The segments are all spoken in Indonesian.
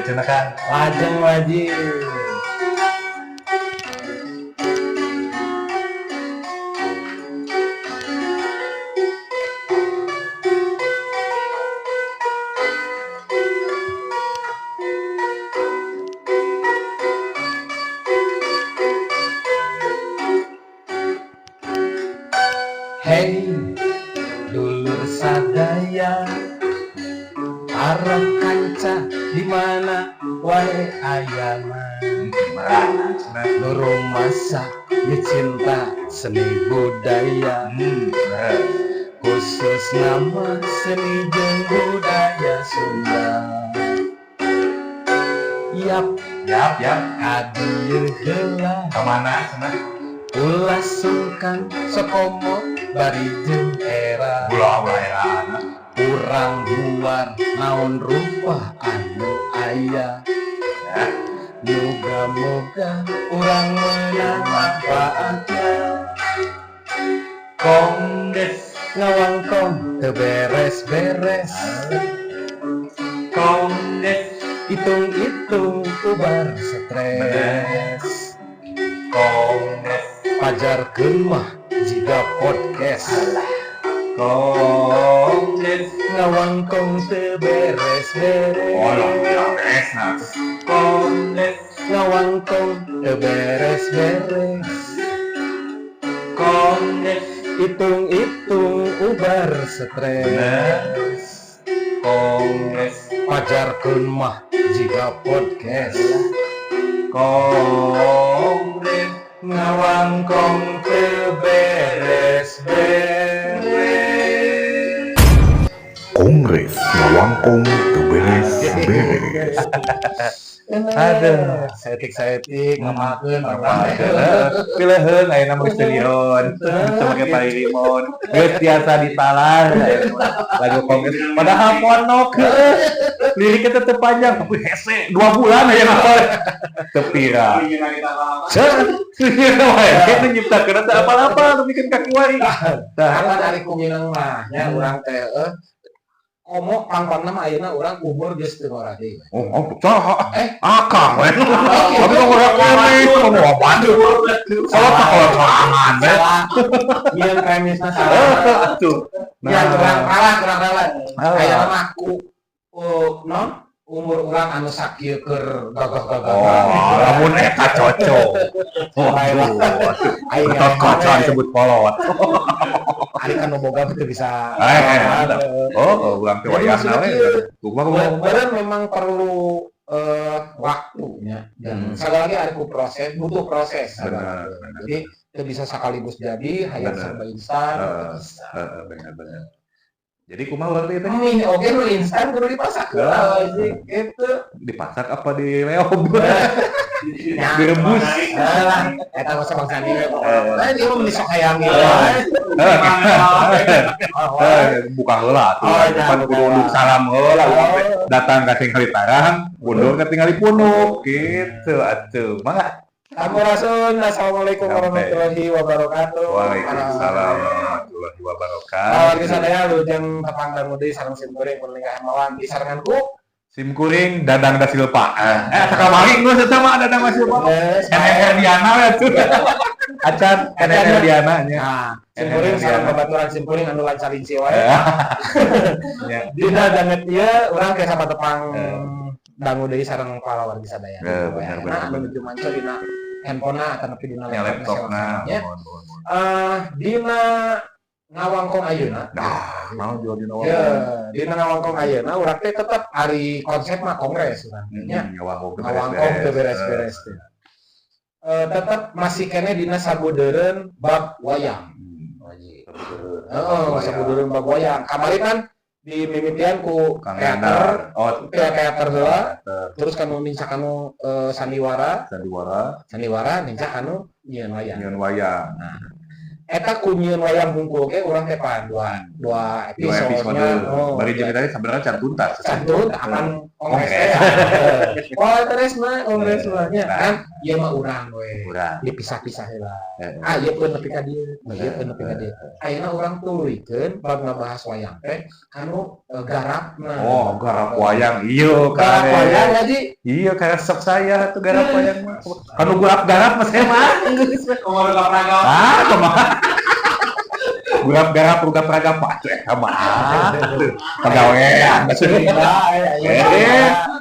cenah kan. Lajeng wajib. Hey, dulur sadaya, arep kanca di mana wae ayana. Gimana cenah? Nurung masa ya cinta seni budaya, khusus nama seni jeung budaya Sunda. Yap, Yap. adieu heula Kemana cenah? ulas sungkan sokomo bari jeung era. Ulah erana. Urang luar naon rupa anu aya, Ya. moga-moga urang meunang manfaatna. Kongdes. Ngawangkong teu beres-beres, Kongdes. itung-itung ubar stres. Kongdes. Pajarkeun mah jiga podcast, Kongdes. ngawangkong teu beres-beres. Beres nah. Kongdes. Ngawangkong teu beres-beres, Kongdes. itung-itung ubar stres. Kongdes. Pajarkeun mah jiga podcast, Kongres. ngawangkong teu beres-beres. Kongres ngawangkong teu beres-beres. Aduh, saetik ngamakeun Pileheun ayeuna mah stadion. Sebagai parilimon. Geus tiasa ditalar. Lagu Kongres padahal ponok. Liriknya tetep panjang tapi hese 2 bulan aya naon. Tepira. Kita nyiptakeun teh apa-apa tapi kan kaki wae. Kapan ari kuminang mah nya urang teh komo pang-pangna mah ayeuna urang umur geus teu ngora deui. Akang we. Tapi kok ora kene kono apa tuh. Salah tak kalau sorangan we. Nyian premisna salah. Tuh. Ya kurang ralat. Ayeuna mah ku non umur urang anu sakieu keur gagah-gagah. Lamun eta cocok. Aing Kocok disebut kolot. ari kan boga teu bisa. Ulang teh wayahna we. Bener memang perlu waktunya dan sekali lagi ada butuh proses. Benar. Jadi itu bisa sekaligus jadi hayang serba instan. Benar. Jadi kumaha urang teh? Oke nu instan kudu dipasak gitu. Dipasak apa di leob? Direbus. Eta mah sabang sandi we. Dia mah meuni sok hayang gitu. Buka heula tuh. Pan kudu unduk salam heula. Datang ka tinggali tarang, mundur ka tinggali punuk gitu atuh. Mangga. Sampurasun. Assalamualaikum warahmatullahi wabarakatuh. Waalaikumsalam warahmatullahi wabarakatuh. Wargi sadaya lujeng tepangkan mudi sareng simkuring peningkah hemawan di sarenganku. Sim kuring Dadang da Silpa. Sakamari geus sama Dadang da Silpa. Herdiana we tuh. Acan Herdiana nya. Nah, simkuring sareng babaturan simkuring anu lancar linci wae. Dina danget ieu urang ke sama tepang dangu deui sareng para wargi sadaya. Bener. Nah, menuju manca dina handphonena atawa dina Laptopna. Dina ngawangkong ayeuna. Mau jual dina Ya, dina ngawangkong ayeuna urang teh tetep ari konsep mah kongres urang nya. Ngawangkong teu beres-beres teh. Tetep masih kene dina sabudeureun bab wayang. Sabudeureun bab wayang. Kamari kan di mimitian ku teater, teater heula, terus kanu nincak anu sandiwara nincak anu nyieun wayang. Nah, eta ku nyieun wayang hungkul ge urang teh panduan dua episode. Bari jeung tadi sabenerna can tuntas. Akan kongres teh. Wah, teresna kongres nya kan. ieu mah urang we. Urang. Dipisah-pisah heula. Ieu pun nepi ka dieu, ieu pun nepi ka dieu. Ayeuna urang tuluikeun bab ngabahas wayang teh anu garapna. Oh, garap wayang. Iya, Garap wayang jadi iya kayak sok saya tuh garap wayang mah. Kanu garap mas mah. ngomong olahraga. Kumaha? Garap praga pak mah. Pagawean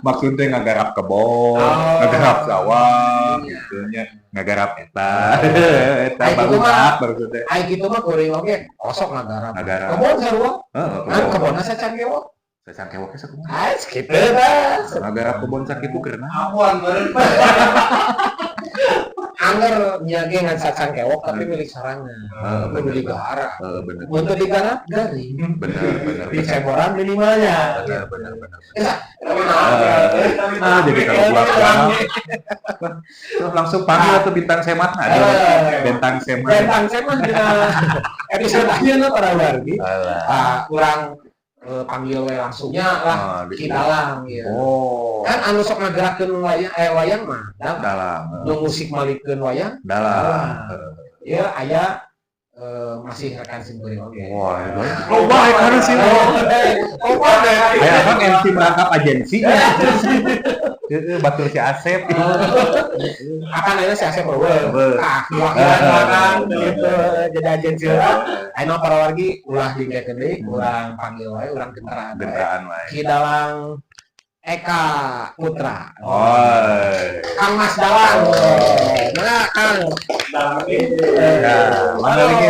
maksudnya ngagarap kebon, ngagarap sawah gitu nya, ngagarap eta. Eta maksudnya. Ai kitu mah kuring oge kosok ngagarap. Kebon sarua. Kan kebonna sacan gewok. Sacan gewok geus kumaha? Ais kitu dah. Ngagarap kebon sakitu keur naon? Awan meureun. Angger nyage ngan sacan kewok tapi milik sarangan. Kudu digara. Bener. Untuk digarap garing. Bener. Di ceboran minimalnya. Bener. Jadi kalau buat terus langsung panggil tuh bintang semat bintang semat episode aja para wargi kurang panggil we langsungnya lah Kidalang ya. Kan anu sok ngagerakeun wayang mah dalam nu musik malikeun wayang dalam ya aya masih rekan simkuring oke. Wah, loba karena sih. Aya kan MC merangkap agensi. Heeh, batur si Asep. Akan aya si Asep eueuh. Wakilan gitu jadi agensi lah. Ayeuna para wargi ulah dingkeun deui, urang panggil wae, urang gentaraan wae. Kidalang Eka Putra. Kang Mas Dalang. Nah, Kang. Mana lagi.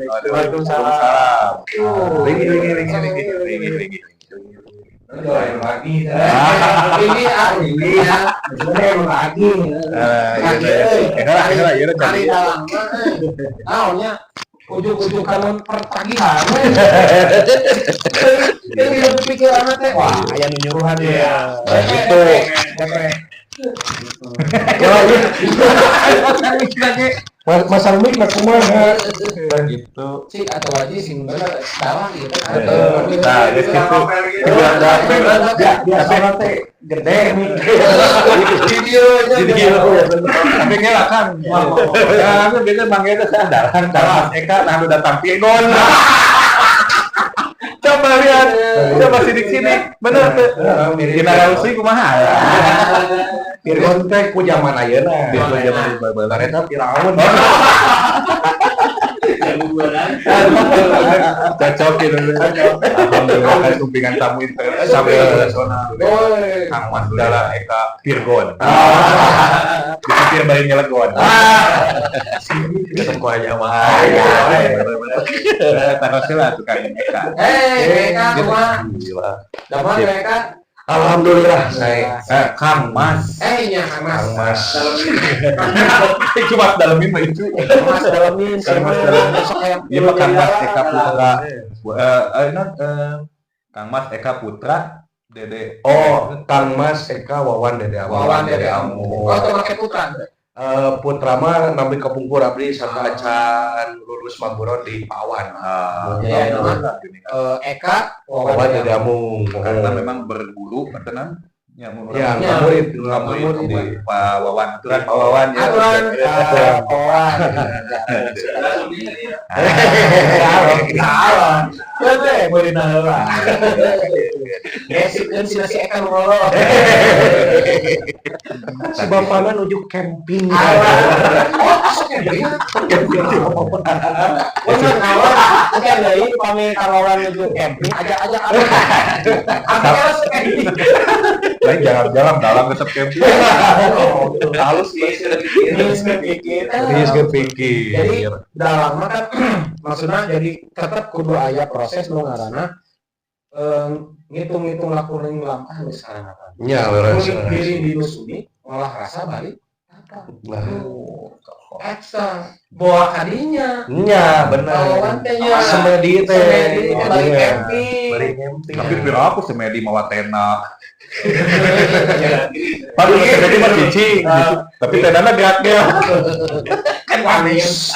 Waalaikumsalam. Lagi. Ini ya. Lagi. Kali Dalang. Naonnya ujung-ujung kanun pertagihan. Ini pikiran teh wah aya nu nyuruhan ya. Gitu. Mas Armik nak kumaha gitu. Cik atau waji sing bener Dalang gitu. Nah, geus kitu. Biasa teh gede video. Tapi ngelak kan. Ya, biasa manggil teh Dalang Eka nah datang Pirgon. Coba lihat, coba sidik sini, bener tuh. Generasi kumaha ya? Pirgon teh ku zaman ayeuna. Pirgon zaman baheula Eta Firaun. Cocok gitu. Alhamdulillah kan kumpingan tamu internasional. Kang Mas Dalang Eka Pirgon. Dipikir balik nyelegon. Ketemu aja mah. Taros lah tukang Eka. Eka kumaha? Dapat Eka. Alhamdulillah saya Kang Mas. Nya Kang Mas. Cuma dalamin mah itu. Mas dalamin besok kayak iya Pak Kang Mas Eka Putra. Kang Mas Eka Putra Dede. Kang Mas Eka Wawan Dede Amu. Oh, itu make Putra. Putra mah nampi kepungkur abdi sarta acan lulus maburon di Pawan. Eka Wawan Dede Amu. Karena memang berguru tenan. Ya, murid di Pak Wawan. Aturan Pak Wawan ya. Aturan Wawan. Betul, boleh nalar. Gesikeun si Eka ngolo. Si bapana nuju camping. Bener kawan, oke deui pami kawan nuju camping, ajak-ajak Lain jalan-jalan dalam resep camping. Halus pikir. Jadi dalam mah kan maksudnya jadi tetap kudu aya proses nu ngaranna ngitung-ngitung lakuning langkah misalnya apa. Nya leres. Diri dinusuni olah rasa balik apa. Eksa bawa kadinya. Nya bener. Semedi teh balik camping. Tapi pira aku semedi mawa tena. Padahal semedi mah cicing, tapi tenana gerak-gerak. Kan manis.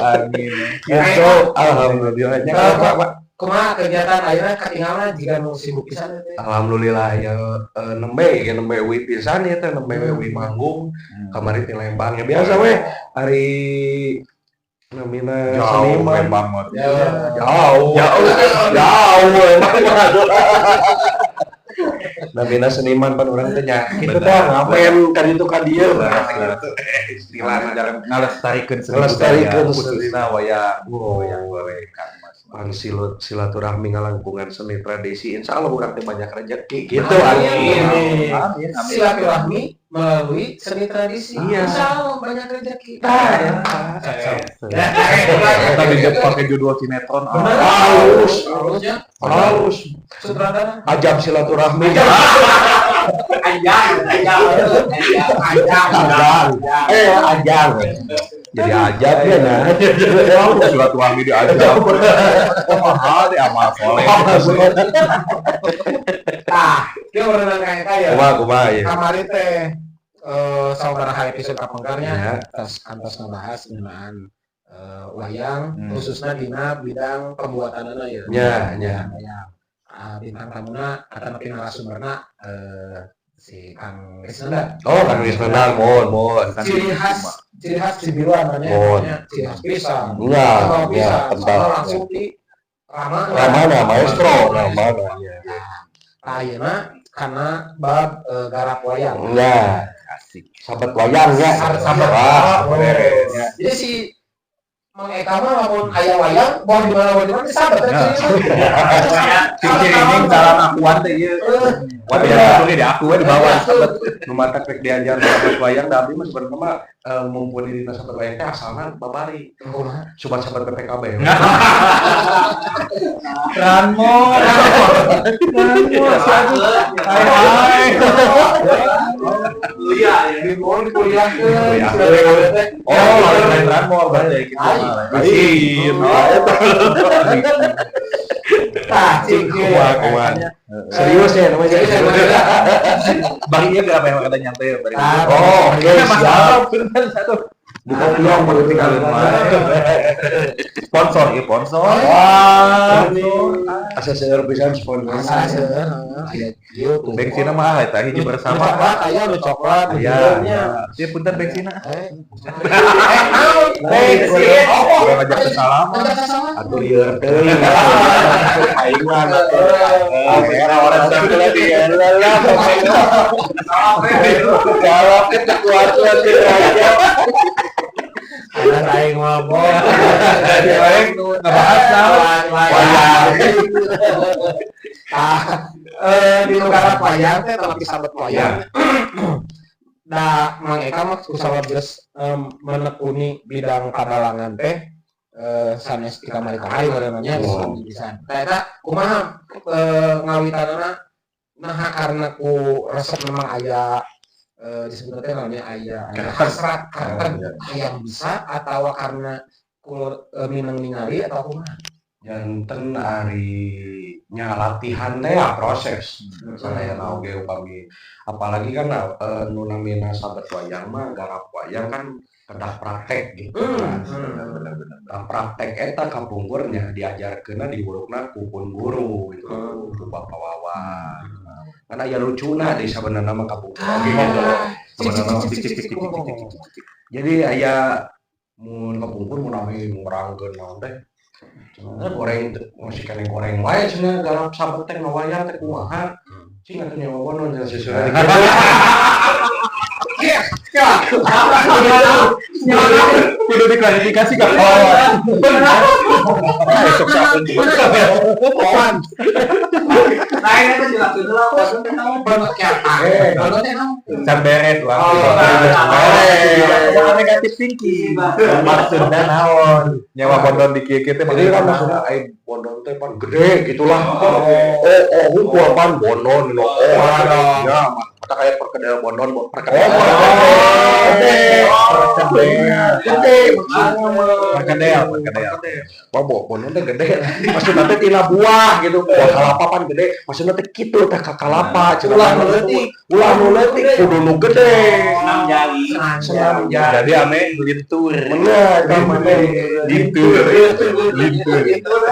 Angin. Itu alhamdulillahnya kumaha kegiatan ayeuna katinggalna jika nu sibuk pisan teh. Alhamdulillah ya nembe wi pisan ya teh nembe wi manggung kamari di Lembang ya biasa we hari namina seniman banget. jauh namina seniman pan urang teh nya kitu teh ngamen kan itu ka dieu Istilahnya jangan ngalestarikeun khususna wayang pan silaturahmi ngalangkungan seni tradisi insyaallah urang teh banyak rezeki gitu Amin. Silaturahmi melalui seni tradisi. Iya. Insyaallah banyak rezeki. Tadi dia pakai judul sinetron. Halus Sutradara. ajab silaturahmi ajang jadi ajab ya nah Silaturahmi diajak. Mahal deh amal soleh. Dia orang kayak kaya. kumaha ya Kamari teh saudara episode Ya. kapengkarnya antos ngebahas ngeunaan wayang khususnya dina bidang pembuatanana ya. Ya. Bintang tamuna atau napi narasumberna si Kang Risnanda. Oh, kan Wisnanda, mohon. Ciri khas Cibiruan namanya ciri khas pisang. Iya, Pisang. tentang Soalnya langsung di Ramana, maestro, Ramana. Ayeuna karena bab garap wayang. Ya, Asik. sahabat wayang ya. Sahabat. Beres. Jadi si Mang Eka mah lamun aya wayang, bawa di mana sahabat kan. Ciri ini dalam akuan teh ieu. Waduh ya itu di aku di bawah. Nu matak rek diajar sahabat wayang da abdi mah sebenarnya mah mumpuni dina sahabat wayang teh asalna babari. Cuma sahabat PPKB. Ranmo. Hai. Kuliah Oh, lain Ranmo berarti kita. Kumaha. Serius ya namanya. Bang iya gak apa yang kata nyantai ya bari. Oh, oke, siap. Bener satu. Bukan bilang berarti kalian Sponsor, ya sponsor. Wah, asa seueur pisan sponsor. Bensinna mah eta hiji bersama. Coklat aya nu coklat Iya. Dia punten bensinna. bensin. Gua ngajak ke salaman. Atuh lieur teuing. Aing mah orang sampai di jawab kita kuat-kuat aja. Ada aing mabok. Aing ngebahas wayang. Di negara wayang teh tapi sahabat wayang. Nah, Mang Eka mah kusawat geus menekuni bidang kadalangan teh sanes di kamari-kamari namanya bisa. Eta kumaha ngawitanana nah karena ku resep memang aya disebut teh namanya aya hasrat yang bisa atau karena ku minang ningali atau kumaha. Janten ari nya latihan teh ya proses. Saya naoge upami apalagi kan nu namina sahabat wayang mah garap wayang kan kedah praktek gitu kan. Bener-bener. Praktek eta kapungkurnya diajarkeunna di burukna ku pun guru gitu. Ku Bapak Wawan. Karena ya lucuna di sabenerna mah kapungkur. Jadi aya mun kapungkur mun ame ngurangkeun naon teh goreng masih kena goreng wae cenah garap sahabat teh ngawayang teh kumaha cing atuh nyawa wono nya sesuai kudu diklarifikasi ka kawan. Esok sakeun. Kawan. Lain itu jelasin dulu apa teh naon? Bener teh naon? Can beres lah. Jangan negatif thinking. Maksudnya naon? Nyawa bondon di kieu teh jadi kan maksudnya ai bondon teh pan gede gitulah hukum pan bondon lo ya mata kayak perkedel bondon perkedel gede perkedel. Bobo bono teh gede. Maksudna teh tina buah gitu. Buah kalapa pan gede. Maksudna teh kitu teh kalapa. Ulah nu leutik kudu nu gede. Senam jali. Senam jali. Jadi ame lintur. Bener, kamane Lintur.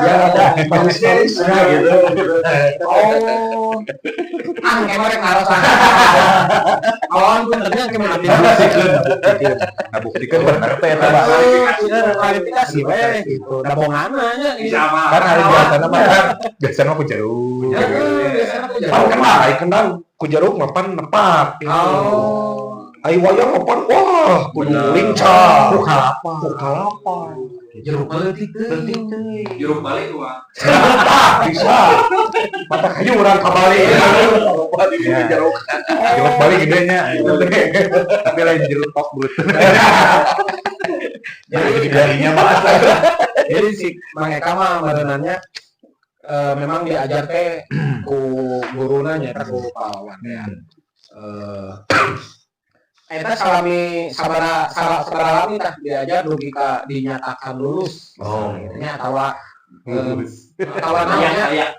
ya ada manis-manisnya gitu. Oh. Kemarin ngarosan. Awan benernya kemana Ngabuktikeun bener teh eta mah. klarifikasi we gitu. Dabonganna nya. Kan hari biasana ku jeruk. Pan kenal, ai kenal ku jeruk mah pan nepak. Oh. Ai wayang mah pan wah kudu lincah. Ku kalapa. Jeruk leutik teh. Jeruk balik gua. Bisa. Mata kayu urang kabali. Jeruk balik gedenya. Tapi lain jeruk tok beut. Jadi galinya mah. Jadi si Mang Eka mah merenannya memang diajar teh ku guruna nya eta ku pahlawan ya. Eta salami sabaraha lami tah diajar dugi ka dinyatakan lulus. Oh. Nya atawa namanya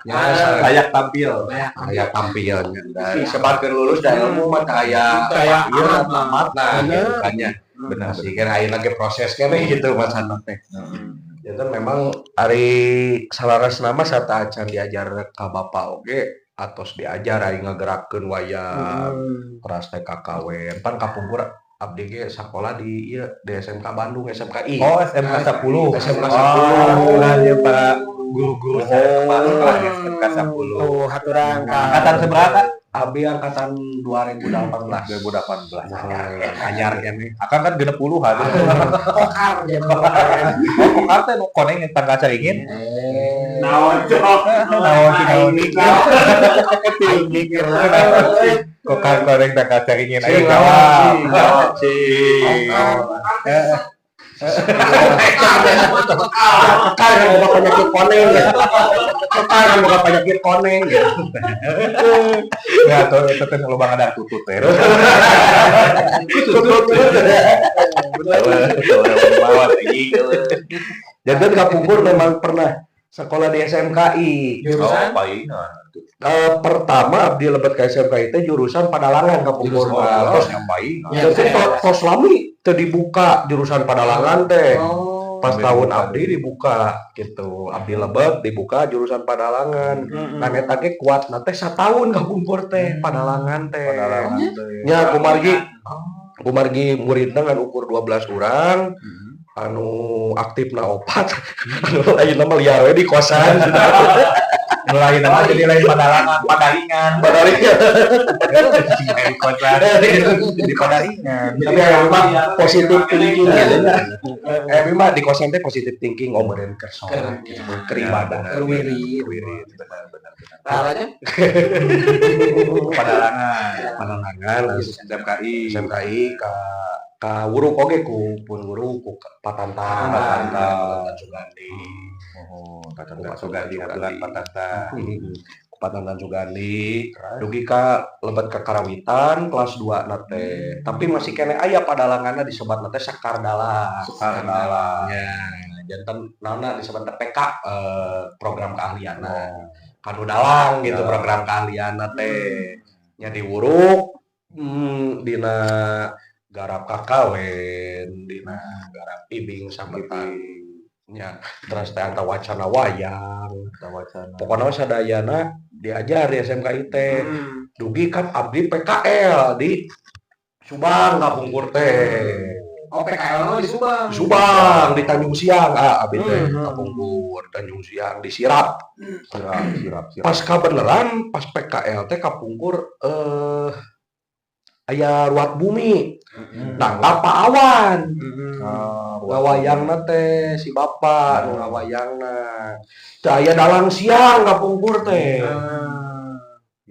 Layak tampil. Aya tampilnya. Sebatkeun lulus da ilmu mah kayak ieu tamat nah bukannya. Benar sih kan ayeuna ge proses keneh gitu macana teh. Ya kan memang ari salaras nama sata acan diajar ka bapak oge atos diajar aing ngagerakeun wayang keras teh kakawen pan kapungkur abdi ge sakola di ieu di SMK Bandung SMKI. Oh, SMK 10. SMK 10. Nah, ya Pak guru-guru saya kemarin lah SMK 10. Tuh haturan ka Angkatan seberapa? Abi angkatan 2018. 2018. Anyar kene. Akan kan genep puluhan. kokar jeung Oh, kokar teh nu koneng yang tangga caringin. Naon cok. Naon mikir kokar koneng tangga caringin. Ayo Cing, jawab. jawab. Cing. Kekal yang buka penyakit koneng ya. Kekal yang buka penyakit koneng ya. Ya tuh itu teh lubang ada tutut teh. Jadi kapungkur memang pernah sekolah di SMKI. Jurusan? Pertama abdi lebet ke SMKI itu jurusan Padalangan kapungkur. Terus nyampai. jadi tos lami teu dibuka jurusan Padalangan teh. Pas tahun abdi dibuka gitu. Abdi lebet dibuka jurusan Padalangan. Nah eta ge kuat teh satahun kapungkur teh Padalangan teh. Nya kumargi muridna kan ukur 12 urang. Anu aktif na opat anu lain nama liar we di kosan Lain nama jadi lain padaringan di kosan di padaringan. tapi memang positif thinking gitu mah di kosan teh positif thinking omeureun keur salat gitu keur ibadah wirid benar caranya Padalangan SMKI ka wuruk oge ku pun wuruk ku Patantang Sugandi. Oh, Patantang Sugandi aturan Patantang. Ku Patantang Sugandi dugi ka lebet ke Karawitan kelas 2 na teh. Tapi masih kene aya Padalanganna disebat teh Sakardala. Ya, janten naonna disebut PK program keahlianna. Kanu dalang gitu program keahlianna teh. Nya di wuruk dina garap kakawen dina garap ibing sampetan nya terus teh anta wacana wayang pokona sadayana diajar di SMKI teh dugi kan abdi PKL di Subang kapungkur teh PKL di Subang di Tanjung Siang abdi teh kapungkur Tanjung Siang di Sirap pas kabeneran pas PKL teh kapungkur aya ruat bumi ngapa awan ngawayangna teh si bapak ngawayangna teh aya dalang siang kapungkur teh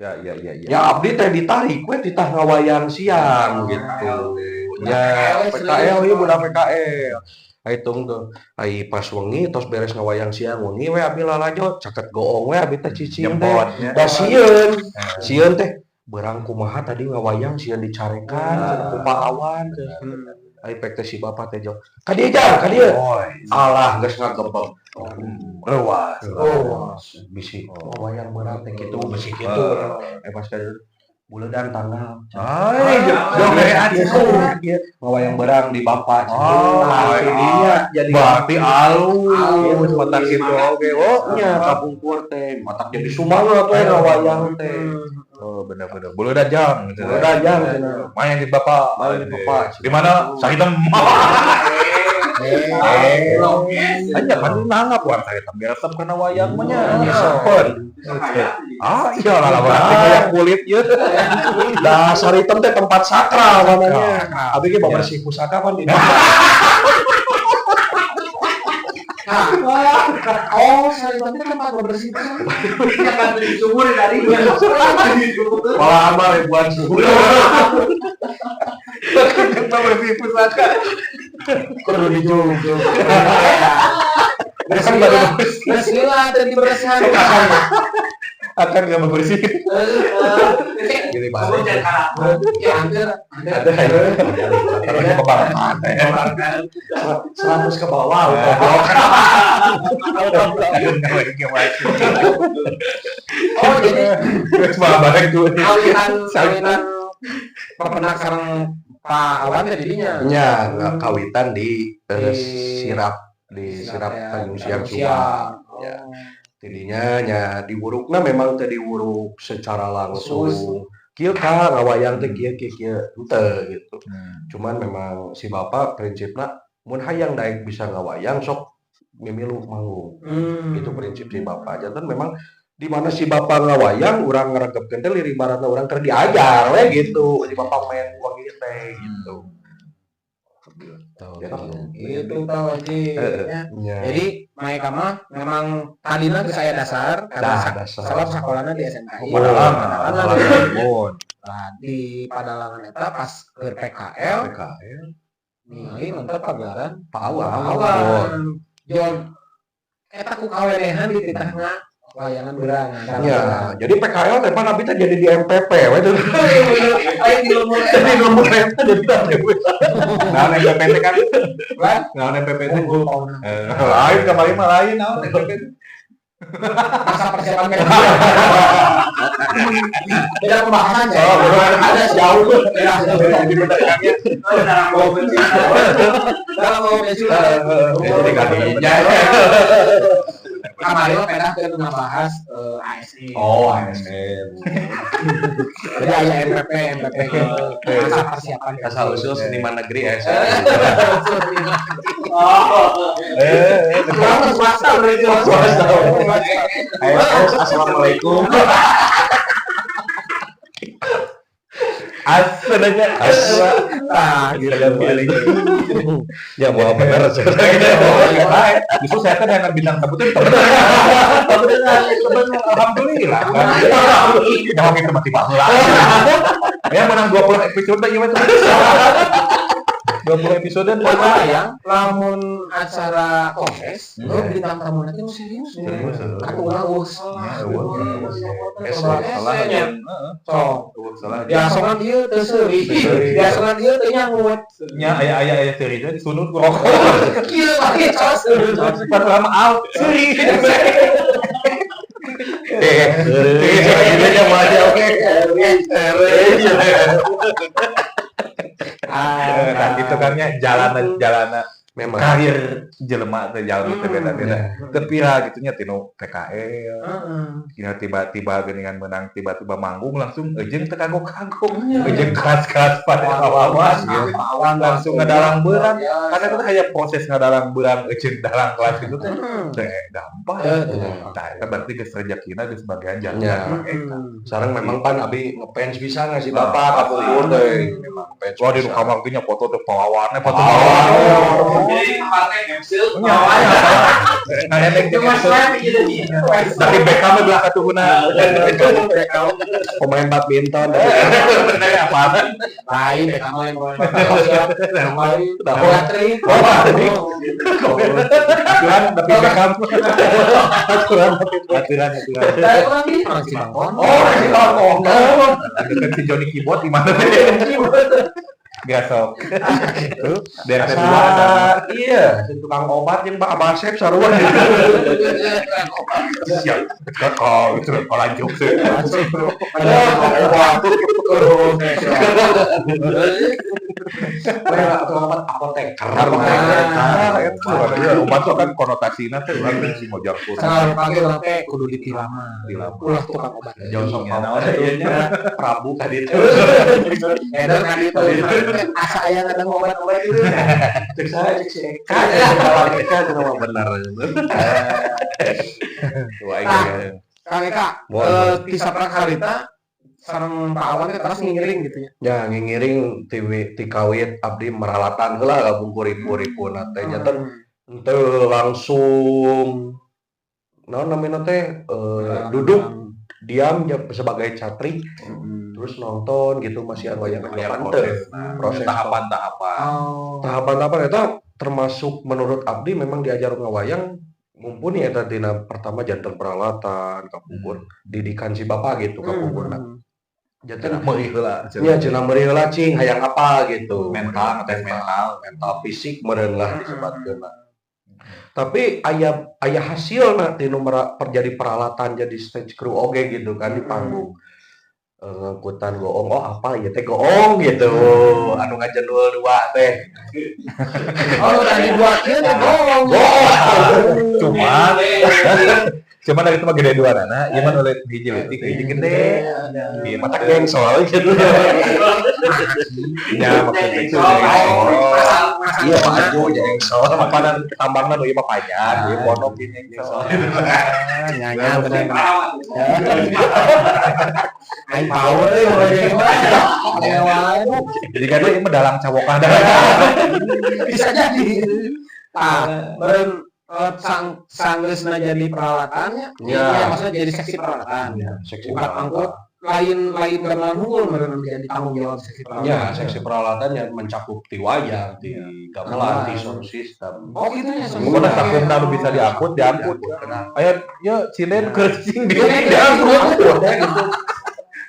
Ya. ya abdi teh ditarik we titah ngawayang siang gitu ya PKL ieu budak PKL hitung tuh ai pas wengi tos beres ngawayang siang wengi we abdi lalajot caket goong we abdi teh cicing teh da sieun teh berang kumaha tadi ngawayang sieun dicarekan ku pahlawan efek teh si bapak teh jauh. Ka dieu jang, ka dieu. Alah geus ngagebeg. Rewas. Bisi wayang beurang teh kitu bisi kitu. Pas ka buledan tanggal. Ai, jauh dari Aceh. Ngawayang beurang di bapak. Jadinya jadi berarti alus matak gitu oke. Oh, nya kapungkur teh matak jadi sumanga teh ngawayang teh. Oh, benar-benar. Bulu dajang gitu. Bulu dajang cenah. Main di bapak. Main di bapak. Di mana? Sakitan. Aja kan nanggap buat sakitan biasa kana wayang mah nya. Iya lah berarti kayak kulit ieu. Dasar hitam teh tempat sakral namanya. Abi ge bebersih pusaka pan di. Oh, sari tante tempat bebersih. Jangan beli sumur dari Malah amal ribuan suhu. Kita bersih pusaka. Kudu dijujuk. Bersih lah. Bersih lah tadi bersihan. Akan enggak bersih. Gini Kamu balik. jangan kalah. Ya hampir. Kalau kebakaran. 100 ke bawah goblok. Oh, jadi balik tuh. kawinan pepenak sareng Pak Awan teh didinya. Nya kawitan di sirap Tanjung Siang Subang. Ya. Tidinya nya diwurukna memang teh diwuruk secara langsung. Kieu ka ngawayang teh kieu henteu gitu. Cuman memang si bapak prinsipna mun hayang daek bisa ngawayang sok mimilu manggung. Itu prinsip si bapak. Jantan memang di mana si bapak ngawayang urang ngaregepkeun teh lirik baratna urang keur diajar we gitu. Si bapak main kuah ieu teh gitu. Itu tahu aja. Ya. Jadi mereka mah memang tadina geus aya dasar karena sabab sakolana di SMK. Di Padalangan eta pas ke PKL ningali nonton pagelaran Awan. Jon eta ku kawenehan di titahna layangan berang. Ya, jadi PKL teh pan abi teh jadi di MPP we tuh. Ayo di lumur. Di nomor eta jadi MPP. Nah, MPP teh kan. Nah, MPP teh. Lain kemarin mah lain naon MPP. Masa persiapan media. Beda pembahasan ya. Ada jauh. Dalam mau Jadi kadinya. kemarin mah pernah ke ngebahas ASN. Oh, ASN. Jadi ada MPP masa persiapan. Asal usul seniman negeri ya. Swasta. Assalamualaikum. Asalnya Ya mau benar justru saya kan dengan bintang tamu itu alhamdulillah jangan kita mati bahula ya menang 20 episode gimana 20 episode yang lamun acara kongres lu bintang tamu nanti lu serius aku ngaus ya songan dia teu seuri ya songan dia teu nyangut nya aya cerita disunut ku rokok kieu bagi cos pas lama out seri Ini mau aja oke. Nah itu kan nya jalana Memang karir jelema teh jalan teh beda-beda. Tepira gitu nya tinu PKL. Kira tiba-tiba geuningan menang tiba-tiba manggung langsung eujeung teu kagok-kagok. Eujeung keras-keras pada awas gitu. Langsung ngadalang beurang. Karena itu aya proses ngadalang beurang eujeung dalang kelas itu teh teh gampang. Tah eta berarti geus rezekina geus bagian jalan. sekarang memang pan abi ngefans bisa nggak sih bapak kapungkur teh memang ngefans. Wah di kamar ge nya foto teh pawawannya foto pawawan. Jadi tempatnya MCL Nah, yang cuma saya gitu nih. dari Beckham belah katuhuna. Pemain badminton. Bener apa? lain Beckham lain Beatrice Aturan tapi Beckham. Aturan. saya orang ini orang Cibangkon Oh, si Bangkong. Ada kan si Johnny Keyboard di mana? gasok. Gitu. Dari Asa, dua ada. iya, si tukang obat yang Pak Basep sarua Siap. Kakak itu kalau lanjut sih. tukang obat apoteker. Obat itu kan konotasinya tuh orang sih mau jangkut. Selalu panggil teh kudu ditilama. Ulah tukang obat. Josok Ya, mau Prabu tadi itu. Edan kan itu asa aya ada obat-obat itu. Cek saya cek si Eka. Kalau Eka itu nama benar. Tuh aing. Kang Eka, Boleh. ti saprak harita sareng Pak Awan teh terus ngiring gitu ya. Ya ngiring ti kawit abdi meralatan heula gabung kuripu-ripu teh janten teu langsung naon namina teh duduk diam sebagai catri terus nonton gitu masih wayang proses tahapan-tahapan. tahapan eta termasuk menurut abdi memang diajar ngawayang mumpuni eta dina pertama janten peralatan kapungkur didikan si bapak gitu kapungkurna janten Meuli heula. nya cenah meuli heula cing hayang apa gitu Mental, tes mental fisik meureun lah disebutkeun. Tapi aya hasilna tinu jadi peralatan jadi stage crew oge gitu kan di panggung. Ngangkutan goong oh apa ya teh goong gitu anu ngajenul dua teh. Oh, tadi buat kieu teh bohong. Cuma dari itu mah gede dua nana, ieu mah oleh hiji leutik, hiji gede. Di mata geng soal gitu. Ya maksudnya itu. Iya maju jeung soal makanan tambangna nu ieu mah panjang, ieu pondok ini soal. Nya bener. Aing power euy wae. Jadi kan ieu mah dalang cawokan. Bisa jadi. Beren sanggeusna jadi peralatannya. Iya, maksudnya jadi seksi peralatan. Seksi Bukan angkut lain gamelan unggul meureun menjadi tanggung jawab seksi peralatan. Ya, seksi peralatan yang mencakup ti wayang, ti gamelan, ti sound system. Oh, gitu ya. Mun sakumna nu bisa diangkut. Aya nya cilen keurcing diangkut gitu.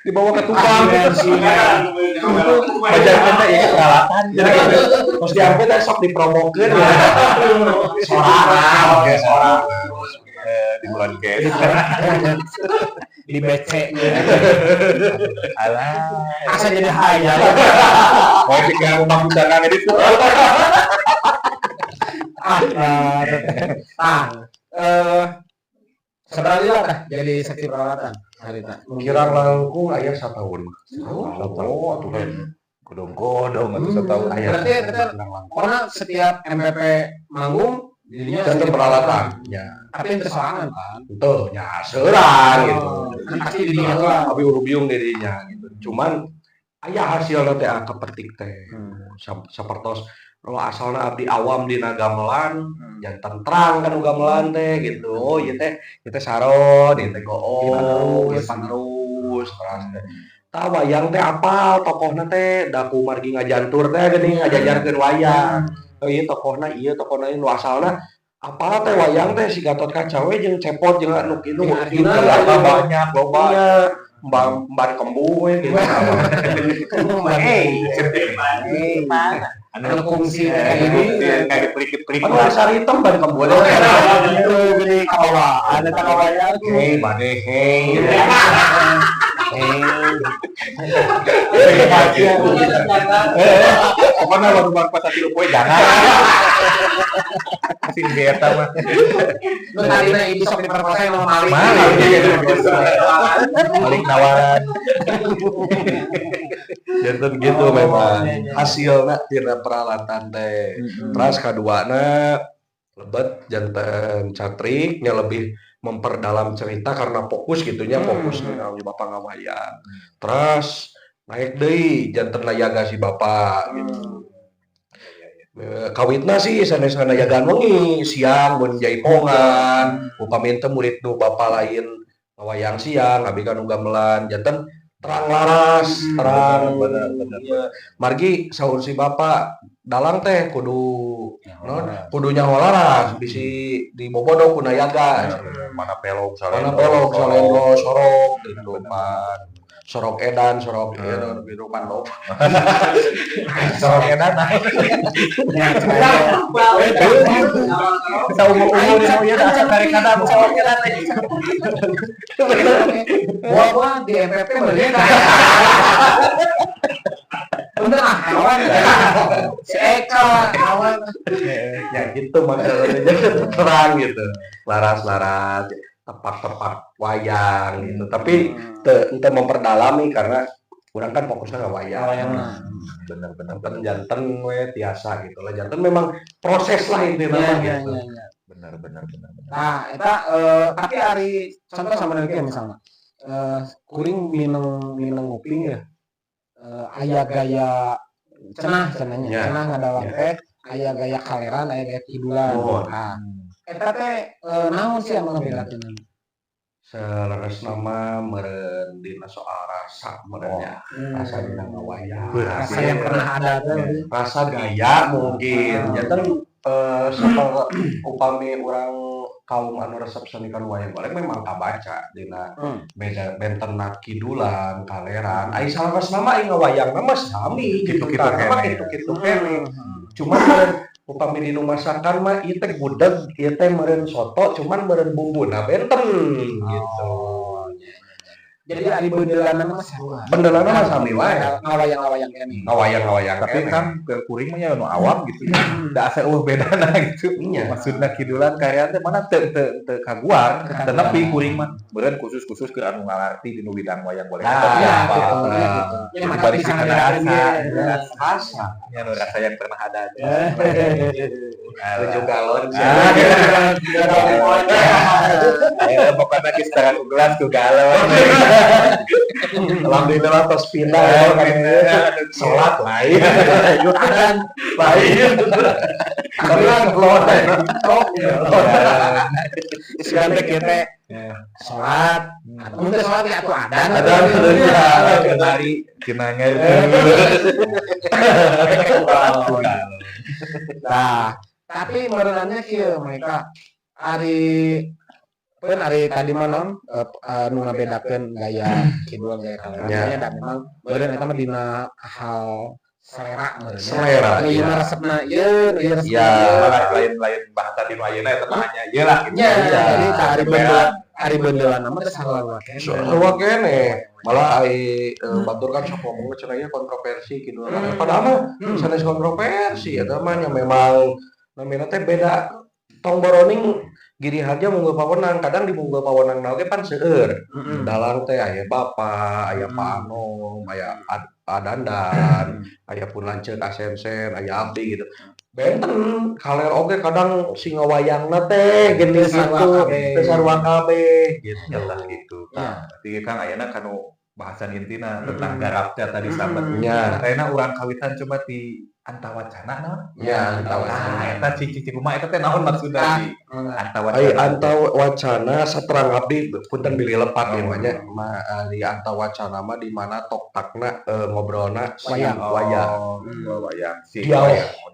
Dibawa ke tukang bajakan teh ieu peralatan jadi gitu. Terus diangkut teh sok dipromokeun ya. Sorangan, oke sorangan. Di bulan kes. Di BC. Alah. Asa jadi hayal. Mau bikin rumah undangan itu. Sebenarnya lah jadi seksi peralatan harita. Kirang langkung aya satahun. Oh, tuh kan. Godong-godong atau setahun aya. Berarti karena setiap MPP manggung jadinya Janten peralatan. Ya. tapi itu sorangan kan. Betul, ya seurang gitu. Pasti di dia lah. Tapi urubiung dirinya gitu. Cuman aya hasilna teh kepetik teh. Sapertos lo asalna abdi awam dina gamelan janten terang kan gamelan teh gitu. Oh ieu teh saron, ieu teh goong, ieu panerus terus teh. Tah wayang teh apal tokohna teh da ku margi ngajantur teh geuning ngajajarkeun wayang. Oh ieu tokohna ieu nu asalna apal teh wayang teh si Gatot Kaca we jeung Cepot jeung anu kitu Banyak loba. Mban kembu we gitu. Anu kungsi Kayak pelikit-pelikit. Anu sari hitam ban kembu teh. itu gini kawa ada takawayang Hei bade hei. Pokoknya baru pas satu poe jangan. Sing beta mah. lu tadi na ini sok diperkosa yang maling Maling kawan. Janten gitu memang hasilna tina peralatan teh. Terus kaduana lebet janten catrik nya lebih memperdalam cerita karena fokus gitunya fokus dina bapak ngawayang. Terus naik deui janten nayaga si bapak gitu. Kawitna sih sanes nayagaan wengi siang mun jaipongan upami teh murid nu bapak lain ngawayang siang abi kan nu gamelan janten terang laras terang bener margi saur si bapak dalang teh kudu nyaho laras bisi dibobodog ku nayaga Mana pelok salendro sorok gitu pan sorok edan biru mandok Sorok edan nah. Ya, Bisa umur di ieu da asa tarik kadang sorok edan teh. Wah, di MPP meureun. Bener ah, kawan. Si Eka, kawan. ya gitu maksudnya terang gitu laras tepak wayang gitu tapi ente memperdalami karena kurang kan fokusnya nggak wayang Bener-bener janten we tiasa gitu lah janten memang proses lah intinya gitu bener. Nah, eta tapi hari contoh sama lagi misalnya kuring minang nguping ya. Aya gaya cenahnya cenah ngadawang teh aya gaya kaleran aya gaya kidulan. Nah, eta teh naon sih anu ngabedakeun? seleres nama meren dina soal rasa merennya rasa dina ngawayang Rasa yang pernah ada teh rasa gaya mungkin janten upami orang kaum anu resep senikan wayang golek memang kabaca dina beda benten kidulan kaleran ai salaras nama ai ngawayang nama sami gitu nama kitu kene cuman upami di masakan mah ieu teh gudeg ieu teh meureun soto cuman meureun bumbuna benten gitu. jadi ari beundeulana mah sarua. Beundeulana mah sami wae. Ngawayang kene. Ngawayang Tapi kan ke kuring mah nya anu awam gitu ya. Da asa bedana gitu. Maksudna kidulan karya teh mana teu kaguar, tetapi kuring mah beureun khusus ke anu ngalarti di nu bidang wayang golek. Ya, Balik bisa rasa. Ya nu rasa yang pernah ada. Tujuh galon. Ayo pokoknya kisaran gelas ku galon. Alhamdulillah tos pindah sholat lain adan lain tapi kan load isian teh kieu teh salat mun teh salat ya atuh adan kenari kinangan nah tapi merenannya kieu mereka hari tadi malam nu ngabedakeun gaya kidul gaya kaleranya dan memang beureun eta mah dina hal selera ieu mah resepna ieu resepna lain bahasa di ayeuna eta mah hanya ieu lah gitu. Jadi hari beundeulana mah teh sarua kene malah ai batur kan sok ngomong cenah ieu kontroversi kidul padahal mah sanes kontroversi eta mah nya memang namina teh beda tong boroning giri harja munggul pawenang kadang di munggul pawenang na oge pan seueur dalang teh aya bapa aya panom aya adandan aya pun lanceuk asensen aya abdi gitu benten kaler oge kadang si ngawayangna teh geuning kitu teh sarua kabeh gitu tapi kan ayeuna kanu bahasan intina tentang garapnya tadi sahabatnya ayeuna urang kawitan coba di antawacana naon? Ya, antawacana. Eta cicing kumaha eta teh naon maksudna di antawacana? Ai antawacana saterang abdi punten bilih lepat ieu mah nya. Di antawacana mah di mana toktakna ngobrolna wayang. Wayang.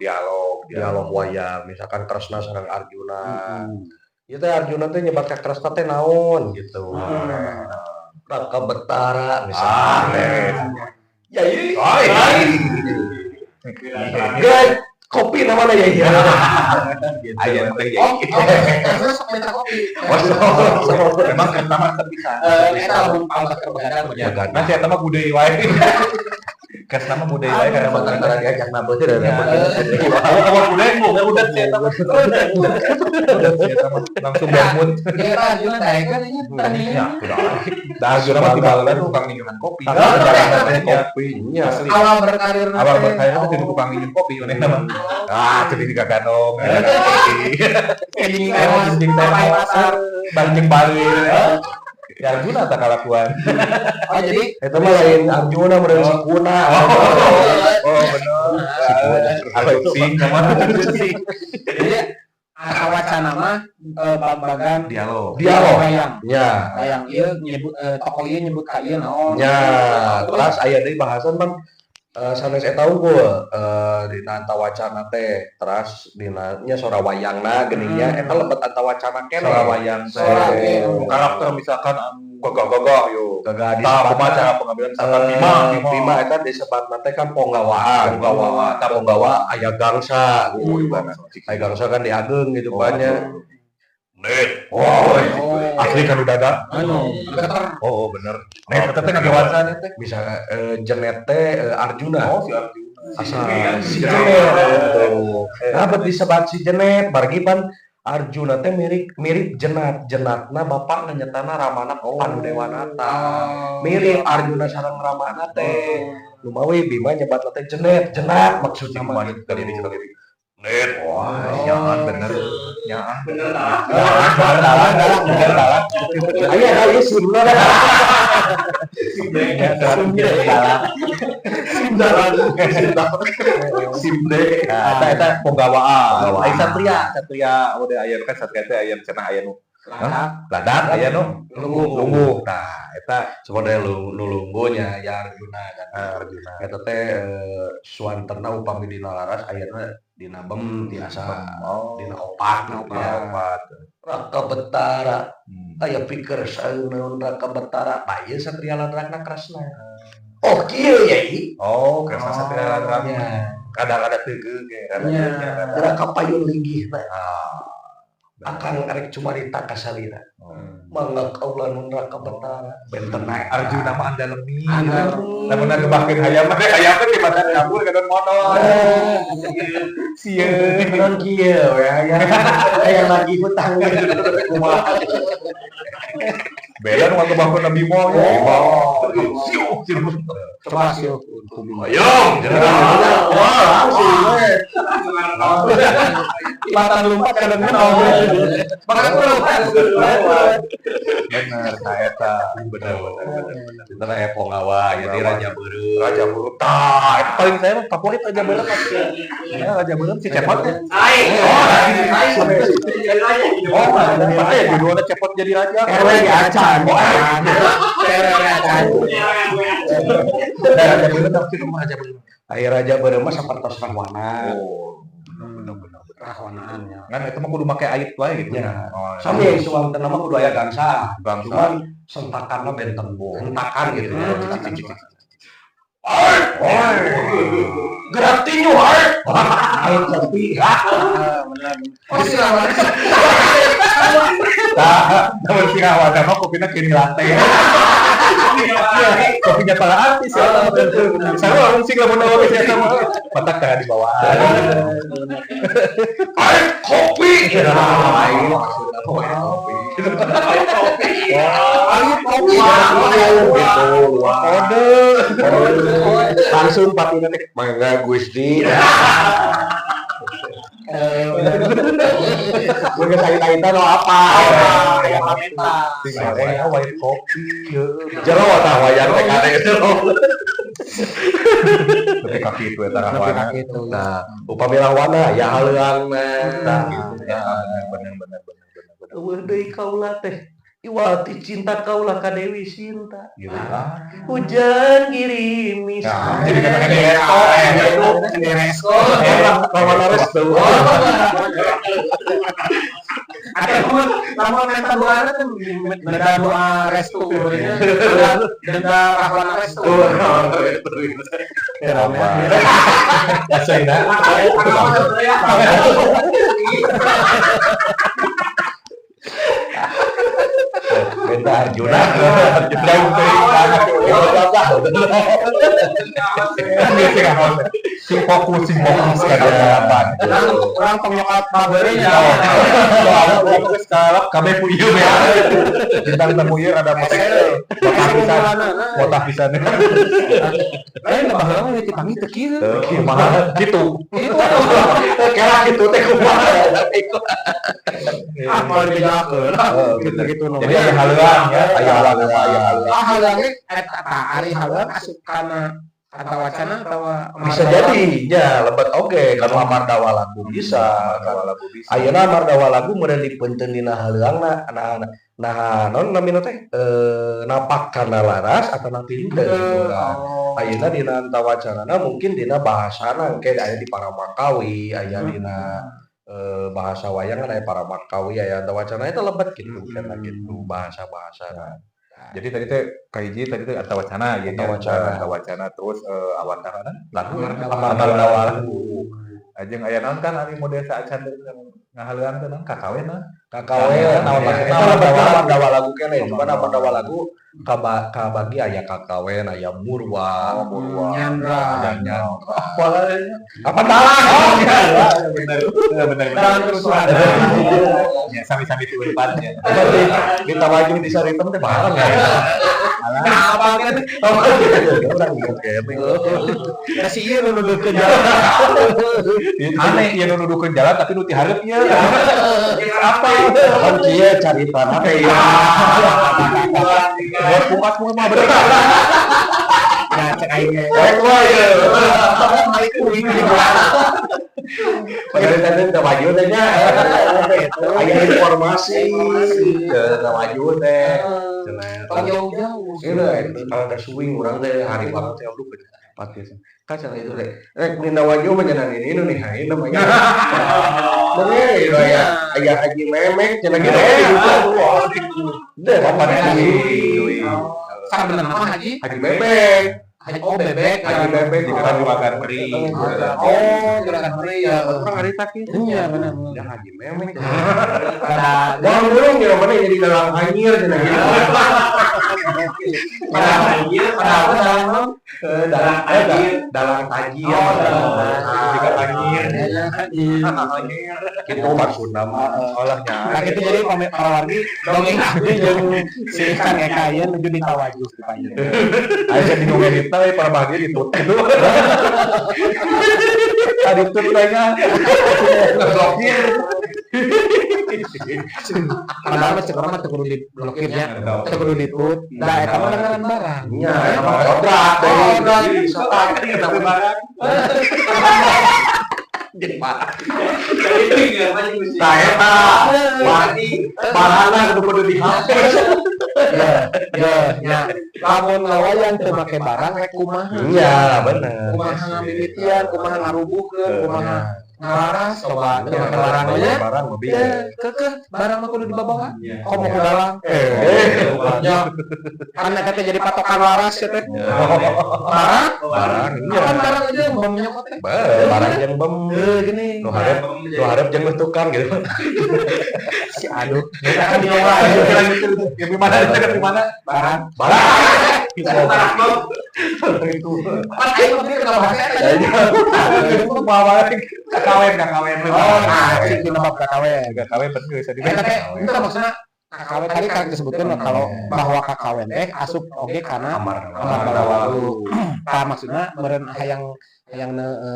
Dialog wayang. Misalkan Kresna sareng Arjuna. Ieu teh Arjuna teh nyebat ka Kresna teh naon gitu. Raka Betara misalnya. Ya ieu. Guys, kopi namanya ya iya. Aya teh ya. Terus minta kopi. Memang kan nama terpisah. Eta lamun pamrih kebegadang begadang. Nanti eta mah budaya wae. Kas nama budaya wae karena antara diajak nabeu teh da. Awak budaya enggak udah sih eta mah. Langsung bangun. Eta ajeuna daekeun ieu tadinya. Da ajeuna mah tiba-tiba tukang minum kopi. Kopinya. Awal berkarir teh tukang minum kopi maneh mah. Jadi digaganong. Keling pasar Banjing Bali. Ya Arjuna tak kalakuan. Oh jadi Eta mah lain Arjuna meureun si Kuna. Oh bener. Adopsi sama adopsi. Jadi wacana mah babagan Dialog. Wayang. Ya. Wayang ieu nyebut tokoh ieu nyebut ka ieu naon. Ya, terus aya deui bahasan Bang sanes eta unggul dina antawacana teh terus dina nya sora wayangna geuningnya eta lebet antawacana keneh Sora wayang teh karakter misalkan gagah yo. Gagah Tah disebat cara pengambilan saka Bima eta disebat teh kan ponggawaan. Tah ponggawa aya gangsa. Aya gangsa kan diageng gitu banyak. Net. Asli kan udah ada. Getar. Bener. Net eta teh ngagewacan teh. Bisa Jenet teh Arjuna. Si Arjuna. Asal si Jenet. Kenapa disebat si Jenet? Bargi pan Arjuna teh mirip Jenat. Jenatna bapakna nyetana Ramana Panudewanata. Mirip Arjuna sareng Ramana teh. Lumawi Bima nyebatna teh Jenat maksudna mah Tadi dicetak ini. Net. Jangan bener. Ya. Bener lah. Dalang. Aya simna Simde. Eta penggawaan. Ai satria udah aya kan satria teh aya cenah aya nu. Ladak aya nu lungguh. Nah, eta sebenarnya lungguhnya ya Arjuna kan. Arjuna. Eta teh suanterna upami dina laras ayeuna dina bem tiasa dina opat. Raka Betara aya pikir saeuneun Raka Betara bae satria landrakna Kresna. Oh kieu ya i. Kresna satria landrakna. Kadang-kadang teugeuh ge. Raka payun linggihna. Akan arek cumarita kasalira. Mangga kaula nun Raka Betara benten naik Arjuna mah andalemi. Lamun ngebahkeun hayam mah hayam teh di badan kabur kadon motor. Sieun non kieu aya lagi hutang. beda nu ngebahkeun Nabi Mo. Coba sih. Ayo, Mata lompat kadang Bener, nah eta bener. Kita aya Pongawa, jadi Raja Beureum. Raja Beureum. Tah, eta paling saya mah favorit Raja Beureum pasti. Ya Raja Beureum si Cepot. Aya judulna Cepot jadi raja. RW di Acan. Raja Beureum tapi rumah Raja Beureum. Aya Raja Beureum mah sapertos Rahwana. Bener-bener. Rahwanaannya. Kan itu mah kudu make ait wae gitu. Ya. Sami suwanteuna mah kudu aya gangsa. Bangsa. Cuman sentakanna benten hentakan gitu. Gerak tinju, ait kopi. Oh silakan. Tah, namun si Rawana mah kopina kini latte. Kopinya para artis ya. Saya langsung sih lamun nawa bisa sama patak teh di bawah. Ait kopi. Lain maksudna kopi. Ait kopi. Kode. Langsung patina teh mangga Gusti. Gue sayur-sayuran lo apa? Ya pamitan. Tinggalnya white kopi. Jero tah wayang teh kade itu. Tapi kaki itu eta Rahwana. Nah, upami Rahwana ya haleungna. Tah, Bener. eueuh deui kaula teh. Iwati cinta kaulah ka Dewi Sinta. Hujan girimis. Nah, jadi kata Resko. Rahwana restu. Ada namun meta doana tuh beda doa restu kudunya. Beda Rahwana restu. Asaina. Benta Arjuna. Jauh dari anak sing fokus kada apa. Orang penyokat babernya. Fokus kalap kabeh puyeuh ya. Bintang temuyeuh ada motek. Botak pisan. Baheula mah dipanggil teu kieu. Kumaha gitu. Kira gitu teh kumaha. Apa dibedakeun? Gitu Jadi aya haleuan ya, aya haleuan. Halangnya eta ari halang asup kana kata wacana atau Bisa jadi nya lebat oge kalau Amardawa lagu bisa. Ayeuna Amardawa lagu meureun dipeunteun dina haleuangna nah non namina teh napak kana laras atawa pinter. Ayeuna dina tawacanana mungkin dina bahasana engke aya di Paramakawi, aya dina bahasa wayangan aya Paramakawi aya tawacana eta lebat gitu kana gitu bahasa-bahasana. Jadi tadi teh kahiji tadi teh Arta Wacana gitu. Arta Wacana terus awan karana lagu lagu. Ajeng aya naon kan ari model saacan ngahaluan teh naon kakawena. Kakawena naon dawa lagu keneh. Cuman apa dawa lagu kabagi aya kakawena aya murwa, Nyandra. Apa dalang? Bener. Dalang kerusuhan. Ya sami-sami tulipannya. Di Tawaju di Saritem teh bareng ya. Apa kan? Orang ingat kene. Kasih ieu nu nuduhkeun jalan. Aneh yang nuduhkeun jalan tapi nu ti hareupnya. Apa? Kan kieu carita na teh ya. Buat pukat mah bener. Nah, cek aing ge. Balik kuing di Padahal tadi Tawaju teh nya. Aya informasi Tawaju teh. Jauh-jauh. Kalau ada swing orang teh hari banget teh aduh pati kacang itu teh dina waju menyenan ini nih hain namanya bener ya aya haji memek cenah gitu deh kapan ini Kan bener mah haji. haji bebek Bebek. haji bebek di Kita juragan beri. Gerakan beri ya. orang hari takih Iya benar. ya haji memek Pada jangan burung ya mana jadi dalang hanyir cenah gitu dalang tajir jika tajir gitu maksudna olahnya Nah itu jadi para wargi dongeng abdi jeung si Kang Eka ieu nuju di Tawaju dipanggil. Aja di ngomongin kita para bahagia ditut itu. Tadi tutut tanya. Ngeblokir. Padahal mah cek urang mah teu kudu diblokir nya. Teu kudu ditut. Da eta mah dengeran barang. nya emang kodrat deui sotak tapi barang jadi parah saya mati barangna kudu dihapus Ya. Lamun ngawayang teu make barang rek kumaha? iya bener Kumaha ngamimitian, kumaha ngarubuhkeun, kumaha ngalaras coba teu make barang nya. Barang mobil. Kekeh barang mah kudu dibawa. Komo ku dalang. Ya. Kan eta teh jadi patokan laras ya teh. Barang? barang iya Kan barang aja bom nyokot teh. barang yang bem Gini. nu harap jeung tukang gitu Si aduh. Kita kan di bawah. Yang di mana? Di mana? Barang. barang Kan aing mah kenapa bahasa eta? Itu bawa kakawen. Oh, asik di bab KKW. Kakawen bener bisa di. Eta teh itu maksudna KKW tadi kan disebutkan kalau bahwa KKW teh asup oge kana amar amar balawalu. Tah maksudna meureun hayang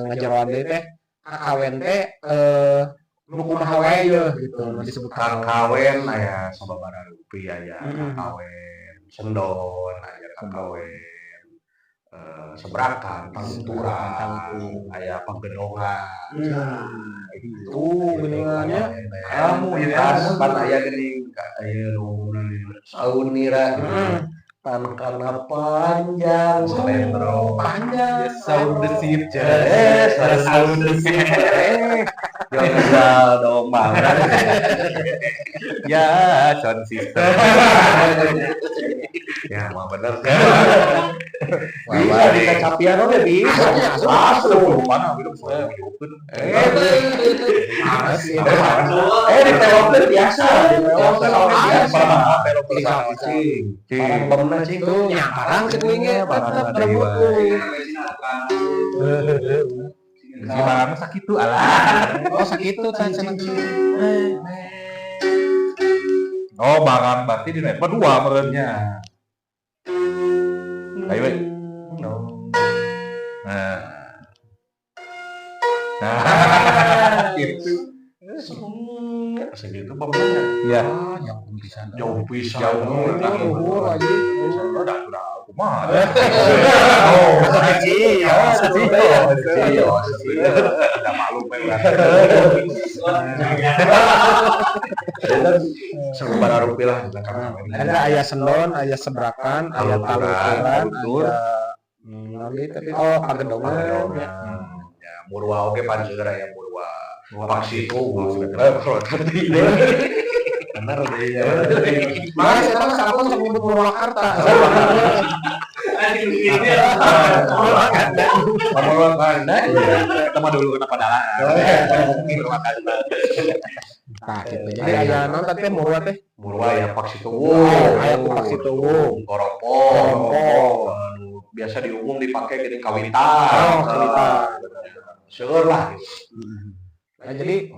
ngajaroan deui teh KKW teh nu kumaha wae ye gitu nu disebutkan kakawen aya sababaraha rupiah ya kakawen sendon aya kakawen sebrakan panturan aya panggendongan itu benerannya kamu ya pan aya geuning aya nu saunira kana panjang selendro panjang Sound the seat. sound the seat jual domba Ya, sound system. ya mah bener bisa dikacapian oge bisa langsung Mana gitu saya di telepon biasa di telepon biasa barang bomna cing tuh nya barang ceklingnya barang tetep ada rebut Gimana sakit tuh alah. oh sakitu can cenah Oh, barang berarti di level 2 merenya. Ayo, we. Nah, itu. segitu bomnya Ya. yang bisa jauh pisan luhur aja Udah, kumaha. oh haji ya Udah maklum sabaraha rupiah ada ayah sendon ayah sebrakan ayah taluran ayah tapi oh pagedongan ya murwa oge panjeura ya murwa paksi itu karena bener deh ya. Makanya saya tahu sarapun sok nyebut Purwakarta. Purwakarta. Kita mah dulu kena padalaan. Purwakarta. Nah, gitu. Jadi aya naon teh Murwa teh? Murwa ya Paksituwu. Aya ku Paksituwu. Goropong. Biasa di umum dipakai gini kawitan. Seueur lah. Nah, jadi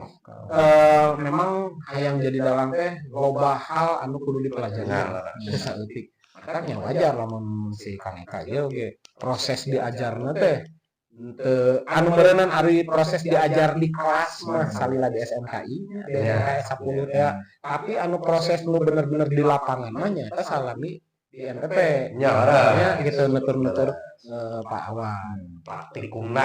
memang hayang jadi dalang teh loba hal anu kudu dipelajari. Saeutik. Makanya wajar lamun si Kang Eka ieu ge proses diajarna teh anu meureunnan ari proses diajar di kelas mah salila di SMKI nya, di SMK 10 ya. Tapi anu proses nu bener-bener di lapangan mah nya salami di NTT. Ya, gitu nutur-nutur Pak Awan. Praktikumna.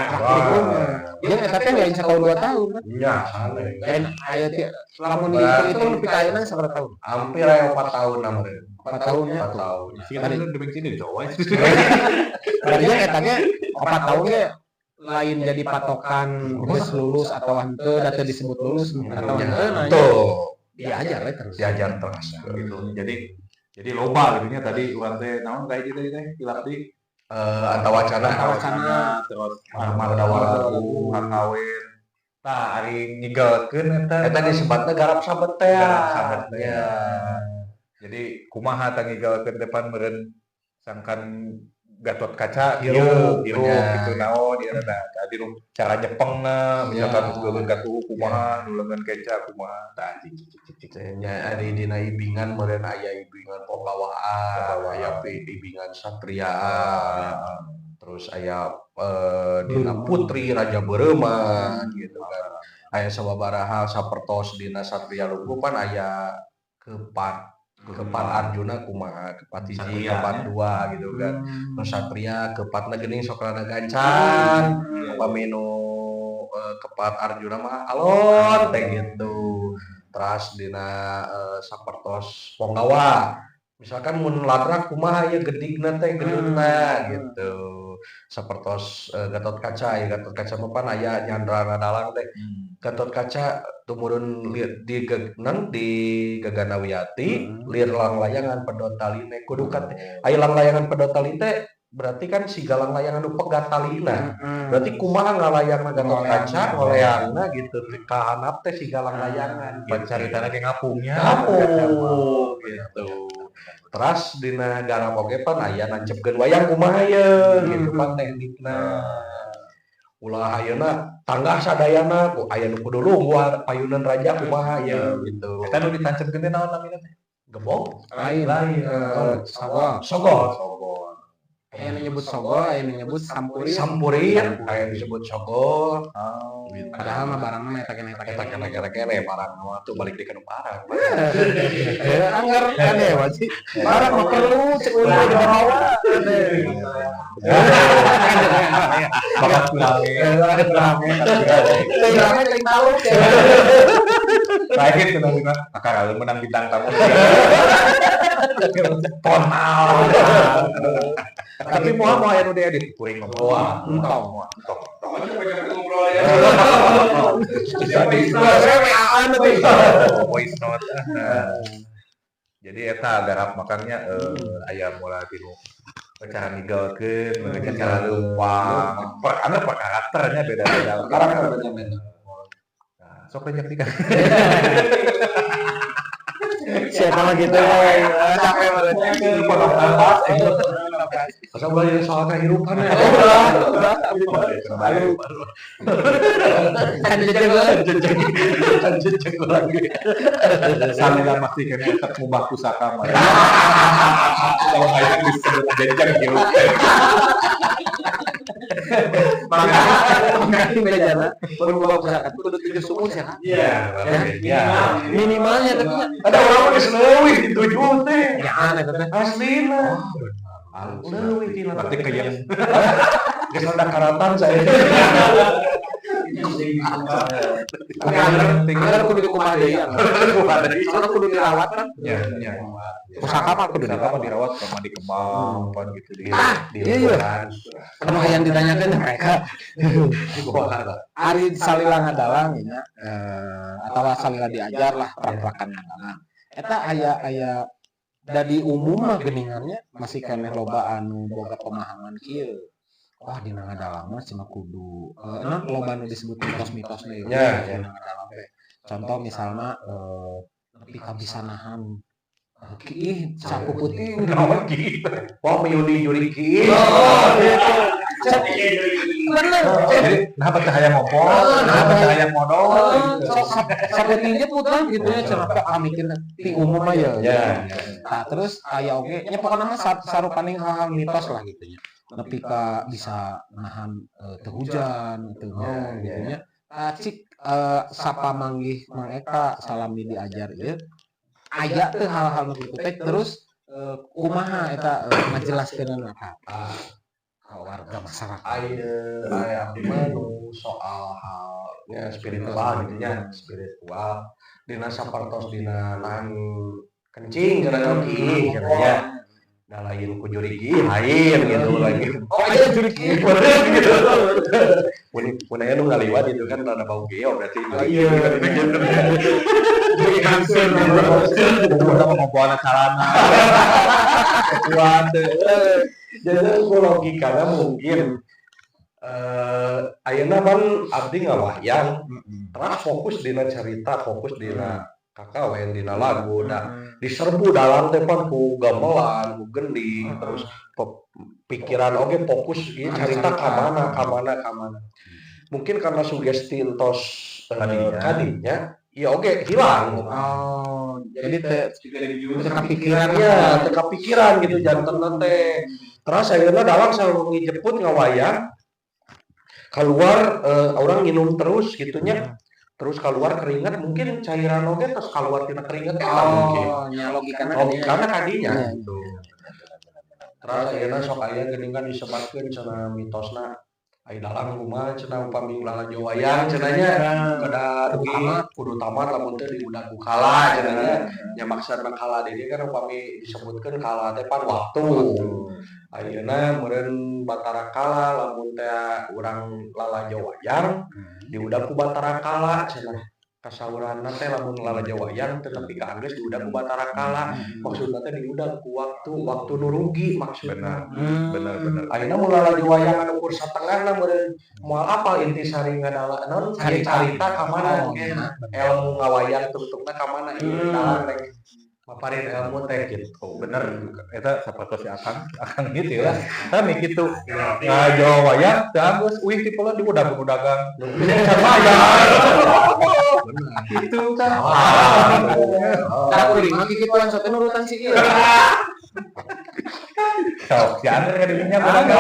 Jeung eta teh lain 1 tahun 2 tahun kan. Nya, sana. Lain aya lamun itu nepi ka ayeuna sabaraha tahun? Hampir aya 4 tahun namanya. 4 tahunnya. 4 tahun. Sih kan itu di sini Jawa. Berarti eta ge 4 tahun ge lain jadi patokan geus lulus atau henteu da teu disebut lulus atau henteu nah. Diajar we terus. Diajar terus. Gitu. Jadi loba gitu nya tadi urang teh naon kayak gitu teh Ilapti antawacana terus mardawaku kawin. Tah ari nyigelkeun eta disebutna garap sabet teh. Ya. Jadi kumaha tah ngigelkeun depan meureun sangkan Gatot Kaca hirup gitu naon ieu tah tadi cara nyepengna misalkan geuleuh gatuh kumaha nulengan keca kumaha tah nya ari dina ibingan meureun aya ibingan Pogawaan, aya ibingan Satriaan, terus aya dina Putri Raja Beureuman gitu kan. Aya sababaraha sapertos dina Satria Lukupan aya kepat Arjuna kumaha kepat 1 kepat 2 gitu kan. Terus Satria kepatna geuning Sokrana Gancan, paminu kepat Arjuna mah alon teh gitu. Terus dina sapertos Ponggawa misalkan mun ladrak kumaha ieu gedigna teh gedeuna gitu. Sapertos Gatot Kaca mah pan aya nyandrana dalang teh. Gatot Kaca tumurun di Gagana Wiyati lir langlayangan pedot taline kudu kat aya langlayangan pedot tali teh berarti kan si galang layangan nu pegat talina. Berarti kumaha ngalayangna Gatot Kaca ngoleangna gitu ka handap teh si galang layangan caritana ge ngapungnya gitu. Terus dina garap oge pan aya nancepkeun wayang kumaha ye gitu pan teknikna. Ulah ayeuna tanggah sadayana ku aya nu kudu lungguh payunan raja kumaha ya gitu. Eta nu ditancepkeun teh naon namina teh? Gebong? Lain. Sogol. Aya nu nyebut sogol, aya nu nyebut sampurin. Aya disebut sogol. Padahal mah barangna eta kene barang mah tuh balik di kana barang. Anggar kan ya wajib. Barang mah perlu cek urang di bawah. Bakat kurangnya. Kurangnya teh tahu. Terakhir kena lima akar menang bintang tamu. Tonal. Tapi mau aya nu diedit kuring ngomong. Entong. Voice note. Jadi eta garap makanya aya mulai tinu cara ninggalkeun, cara lumpang. Karena karakternya beda-beda. Karakternya beda. Nah, sok rejek dikah. Siapa lagi tuh? Capek banget. Potong nafas. Asal balik soal kehidupan ya. Jejak lagi. Salila masih kena etak mubah pusaka mah. Kalau kayak disebut jejak gitu. Makanya bedana berubah pusaka kudu 7 sumus ya kan? Iya. Minimalnya tapi Ada orang geus leuwih di 7 teh. ya aneh teh. Aslina. Leuwih tina. Berarti kayak Geus ada karatan saya. Anggar kudu dikumaha deui. Soalnya kudu dirawat kan? ya. Pusaka mah kudu dirawat sama dikembang gitu di iya. Anu hayang ditanyakeun mereka. Ari salila ngadalang nya atawa salila diajar lah prak-prakan ngadalang. eta aya dari umum mah geuningannya masih keneh loba anu boga pemahaman kieu. Wah dina ngadalang mah cenah kudu naon loba anu disebut mitos-mitosna ieu. Ya, Dina ngadalang teh. Contoh misalna nepi ka bisa nahan ih sapu putih Kenapa gitu? Wah, menyudi juri ki. bener. Jadi kenapa cahaya ngopol, kenapa cahaya modal gitu. Sapu tinggi putra gitu ya cenah mikirna ti umum mah ya. Ya. Nah, terus aya oge nya pokona mah sarupaning hal-hal mitos lah gitu nya. Nepi ka bisa nahan teu hujan, teu naon gitu nya. Cik sapa manggih Mang Eka salami diajar ieu aya teh hal-hal nu kitu teh terus kumaha eta ngajelaskeun apa ka warga masyarakat. Aya abdi mah nu soal halnya spiritual gitu nya, spiritual. Dina sapertos dina nahan kencing cenah oki cenah nya. Nah lain ku juri ki lain gitu lagi. Oh aya juri kieu. Gitu. Mun aya nu ngaliwat itu kan rada bau geo berarti. Iya. Juri hansur. Udah mau ngopolna calana. Kuat Jadi logikanya mungkin ayeuna kan abdi ngawayang terus fokus dina cerita, fokus dina kakawen dina lagu diserbu dalam teh pan ku gamelan, ku gending, terus pikiran oge fokus ieu cerita ka mana. Mungkin karena sugesti entos kadinya ya oge hilang. Oh, jadi teu kepikiran gitu janten teh. Terus ayeuna dalang sareng ngijeput ngawayang keluar orang minum terus gitunya. Terus keluar keringat mungkin cairan oge terus keluar tina keringat mungkin. Oh, nya Logikana kadinya gitu. Terus ayeuna sok aya geuningan disebatkeun cenah mitosna ai dalang kumaha cenah upami ulah wayang cenah nya kada kudu tamat lamun teu diudag ku kala cenah nya. Nya maksudna kala deui kan upami disebutkeun kala teh pan waktu. Ayeuna meureun Batara Kala lamun teh urang lalajo wayang diudag ku Batara Kala cenah. Kasawuranna teh lamun lalajo wayang teu nepi ka anggeus diudag ku Batara Kala. Maksudna teh diudag ku waktu nu rugi maksudna. benar. Ayeuna mun lalajo wayang anu kur satengahna meureun moal apal intisari ngadala naon carita ka mana oge ilmu ngawayang tutupna ka mana ieu dalang rek maparin ilmu teh gitu. Bener eta sapertos akan gitu lah. Kami gitu. Ngajo wayang teu anggeus uih ti peuleun diudag-udagang. Itu kan. Tah kuring mah kikituan sote nurutan si ieu. Sok, si Andre ngadinya bener.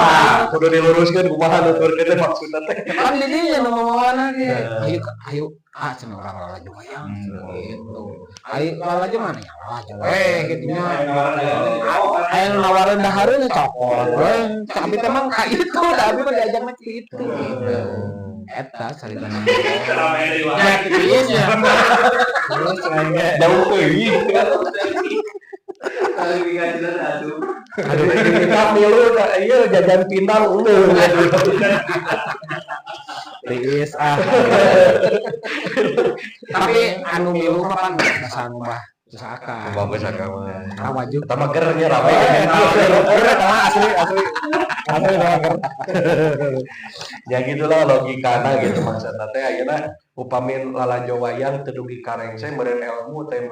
Kudu diluruskeun kumaha nuturkeun teh maksudna teh. Kan di dinya nu ngomongna ge. Ayo cenah urang lalajo wayang gitu. Ayo lalajo mana ya lalajo. Gitu nya. Ayo nawareun dahareun cokot. Tapi teh mah ka itu, tapi mah diajak mah kitu. Eta caritana. Ya kitu nya. Terus Jauh euy. Aduh. Kita milu ieu jajan pinang uleuh. Tiis Tapi anu milu mah kan basa anu mah usahakan. Bagus agama. Rawajuk. Kita mah gernya rame. Asli banget. Ya gitulah logikana gitu maksudna teh ayeuna upami lalajo wayang teu dugi karengse meureun ilmu teh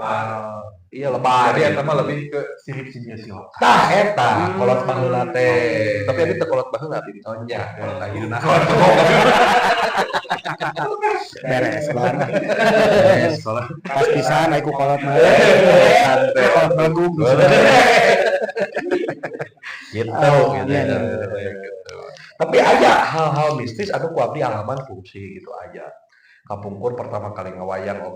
iya lebar. Jadi eta mah lebih ke sirip sih. Tah eta kolot baheula teh. Tapi abi teu kolot baheula ti. Oh nya kolot ayeuna. Beres banget. Sekolah. Pas pisan aku kolot mah. Santai. Kolot bagung. Gitu. Iya. Tapi aja hal-hal mistis anu ku abdi alaman fungsi gitu aja. Kapungkur pertama kali ngawayang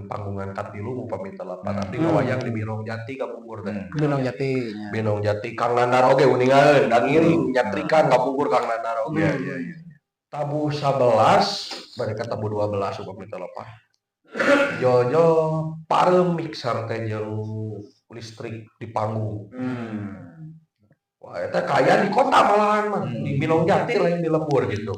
panggungan katilu upami telepan abdi ngawayang di Binong Jati kapungkur teh. Binong Jati. Binong Jati Kang Nandar oge uningaeun dan ngiring nyatrikan kapungkur Kang Nandar oge. Iya. Tabu 11 mereka tabu 12 upami telepan. Jojo parem mixer teh jeung listrik di panggung. Wah, eta kaya di kota malahan mah, di Binong Jati lain di lembur gitu.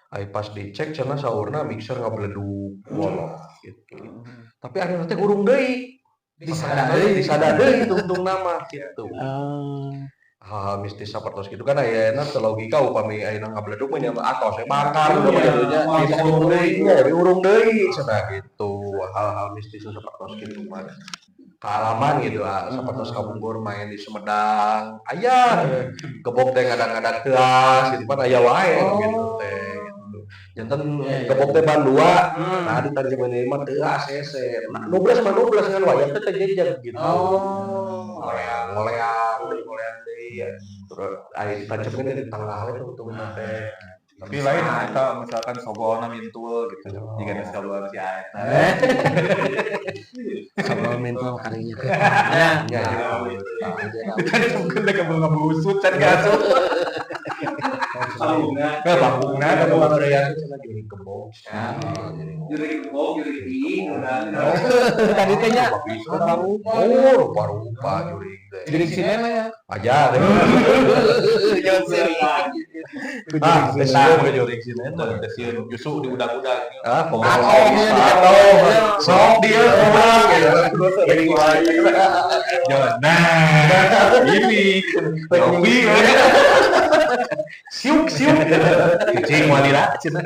Ai pas dicek cenah saurna mixer ngabledug bolong gitu. Tapi akhirnya teh urung deui. Disadari tuntung nama gitu. Hal mistis sapertos gitu kan ayeuna teu logika upami ayeuna ngabledug mah nya atos bakar gitu jadinya urung deui nya urung deui cenah gitu. Hal-hal mistis sapertos gitu mah. Kealaman gitu sapertos kabungkur main di Sumedang. Aya gebok teh ngadak-ngadak teas gitu kan aya wae gitu teh. Janten gebok teh ban 2. Nah di tadi mana mah teu ACC. Nah 12 kan wayang teh jejer gitu. Ngoleang deui ya. Terus aya ditancepkeun di tengah we tuh teh. Tapi lain kita misalkan sogolna mintul gitu. Jika geus kaluar si aeta. Sogol mental karinya. Ya. Kan mungkin deuk ngabusut can gaso. Pambungna Ada yang cenah jadi gebok. Juri kebok, juri tinggi, Tadi teh nya rupa-rupa juri teh. jadi sinema ya. Aja deh. Besar ke jurik sini eta sieun justru di udag-udag. Sok dia orang gitu. Nah, ini Yobi. Siuk. Cicing walila cenah.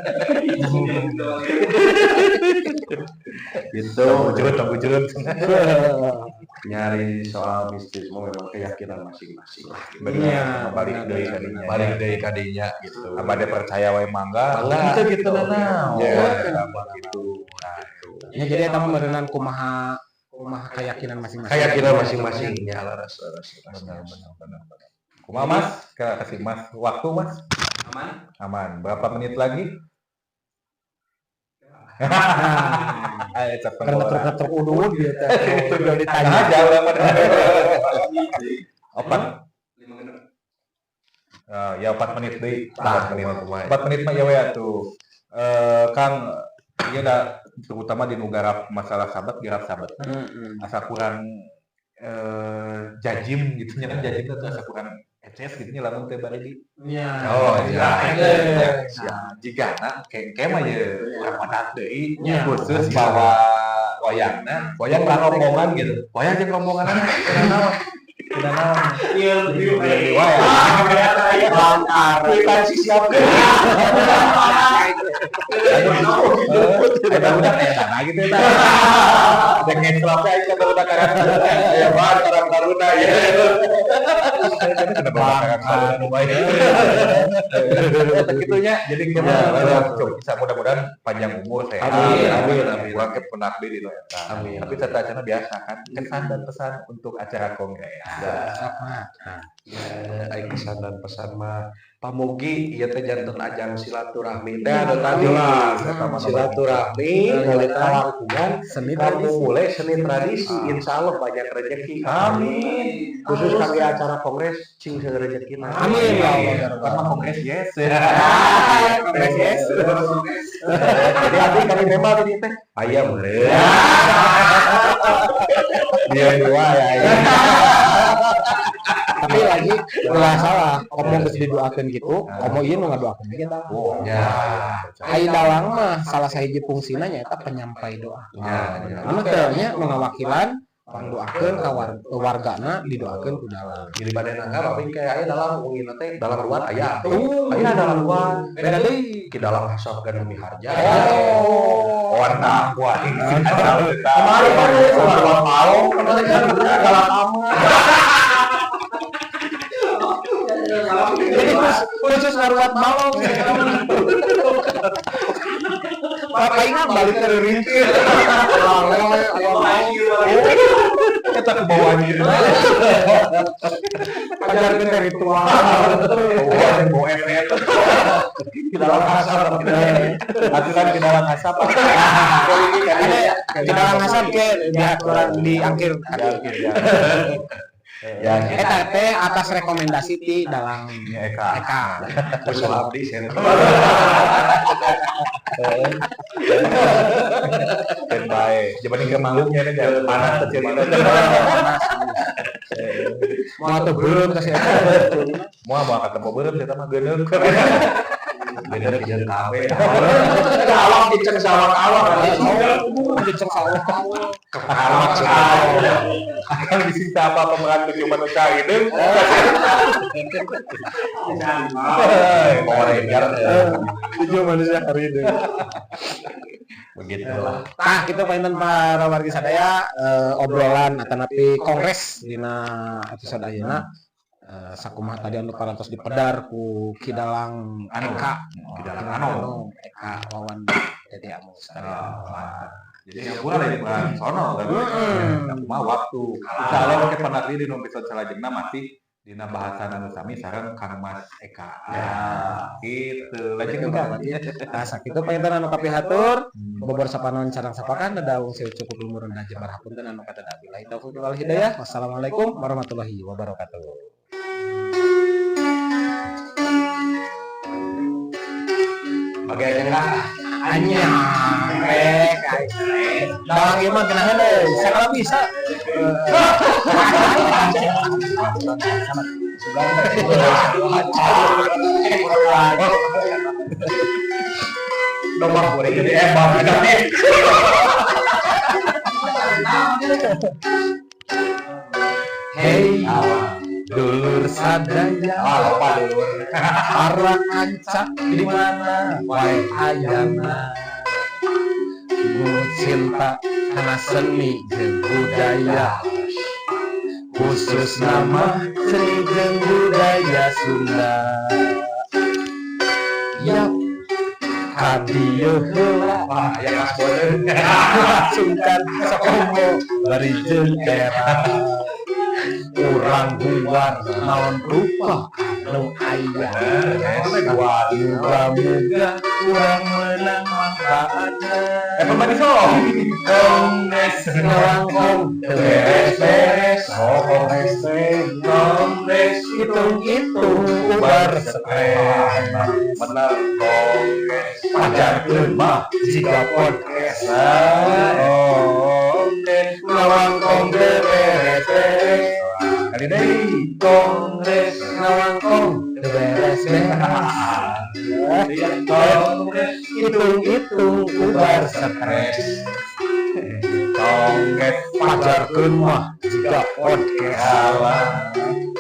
Gitu, bujurut. Nyari soal mistis memang keyakinan masing-masing. Bener, balik deui kadinya gitu. Abade percaya wae mangga. Gitu nah. Ya, gitu. Ya jadi eta mah meureunnan kumaha keyakinan masing-masing. Keyakinan masing-masing ya laras. Benar. Kumaha Mas? Kasih Mas waktu Mas. Aman. Berapa menit lagi? Ayo cepat. Keter udud dia teh. Udah ditanya. Aja lah. 4 ya 4 menit deui. 4 menit mah ya we atuh. Kang ieu da terutama di negara masalah sahabat garap sahabat. Asa kurang jajim gitu nya kan jajim itu asa kurang eces gitu nya lamun teh bari. Iya. Oh iya. Jigana kengke mah ye urang manat deui khusus bawa wayangna, wayang rombongan gitu. Wayang jeung rombonganna kenapa? Iya, wayang. Langkar. Kita siap. Ada udah nah gitu eta. Dengan selapnya aja udah karang. Ya bar karang taruna ya. Kenapa karang taruna bae. Kitunya jadi bisa mudah-mudahan panjang umur sehat. Amin. Wakil penakdir di eta. Amin. Tapi tetap biasa kan kesan dan pesan untuk acara kongres. Aing kesan dan pesan mah pamugi ieu teh janten ajang silaturahmi teh tadi silaturahmi ngalita langkungan seni mulai seni tradisi insyaallah banyak rezeki amin khusus kangge acara kongres cing seug rezekina Amin ya Allah. Karena kongres yes. Kongres yes. jadi abdi kami memang ini teh aya meureun Dia dua ya. Tapi lagi ulah salah, komo geus didoakeun gitu, komo ieu nu ngadoakeun kita. Oh, ya. Ai dalang mah salah sahiji fungsina nyaeta penyampai doa. Ya. Anu teh nya ngawakilan orang doakeun ka wargana didoakeun ku dalang. Jadi pada nanggap apa yang kayak aya dalam ungin teh dalam luar aya aya dalam luar beda deui ki dalam hasab gan demi harja warna kuah ini kemarin kan dalam palong dalam Jadi khusus ngaruat balong. Bapak ingat balik ke rintir. kita ke bawah diri. Ajarkan dari ritual. Bawa efek. Ke dalam asap. Aturan ke dalam asap. Ke dalam asap ke diaturan di akhir. Ya, Eta teh atas rekomendasi ti dalang Eka. usul abdi sen Dan baik. Jaman ke manggungnya nih jangan panas kecil itu. mau atuh beureum kasih eta. Mau ketemu beureum kita mah geuneuk. beda pijeun kabeh. Awak dicek sawak-awak. Dicek sawah-sawah. Awak Akan disita apa pemeran tujuh manusia itu. Power Ranger. 7 manusia hari ini. Begitulah. Nah, kita painten para wargi sadaya obrolan atanapi kongres dina episode ayeuna. Sakumaha tadi anu parantos dipedar ku Kidalang Eka. Kidalang Anu. Eka Wawan jadi anu Jadi yang kurang lagi peran sono kan. Mah waktu. Kalau ke panatri di episode salajengna masih dina bahasan anu sami sareng Kang Mas Eka. Ya, gitu. Lanjut kan. Nah, sakitu painten anu kapihatur, bobor sapanon carang sapakan dadaung seu cukup lumureun hajeun hapunten anu kateda billahi taufiq wal hidayah. Wassalamualaikum warahmatullahi wabarakatuh. bagaimana Anyang rek. Dalang ieu mah genaheun deui, sakala bisa. nomor kuring jadi ebang tapi Hey, dulur sadaya. apa dulu Arang ancak di mana wae ayana. Nu cinta kana seni jeung budaya. Khusus nama seni jeung budaya Sunda. Yap, kadieu heula ya kas boden sungkan sakomo bari jeung era. Urang bubar naon rupa anu aya. Muga-muga urang meunang manfaatna. Everybody song. Kongres ngelangkong teu beres-beres. Kongres Kongres hitung-hitung ubar stres. benar kongres. Pajarkeun mah jika podcast. Kongres. Ngelangkong teu beres-beres. Kali deui. Kongres ngelangkong teu beres-beres. Kongres. Hitung-hitung ubar stres. Kongres. Pajarkeun mah jika podcast.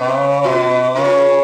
Oh.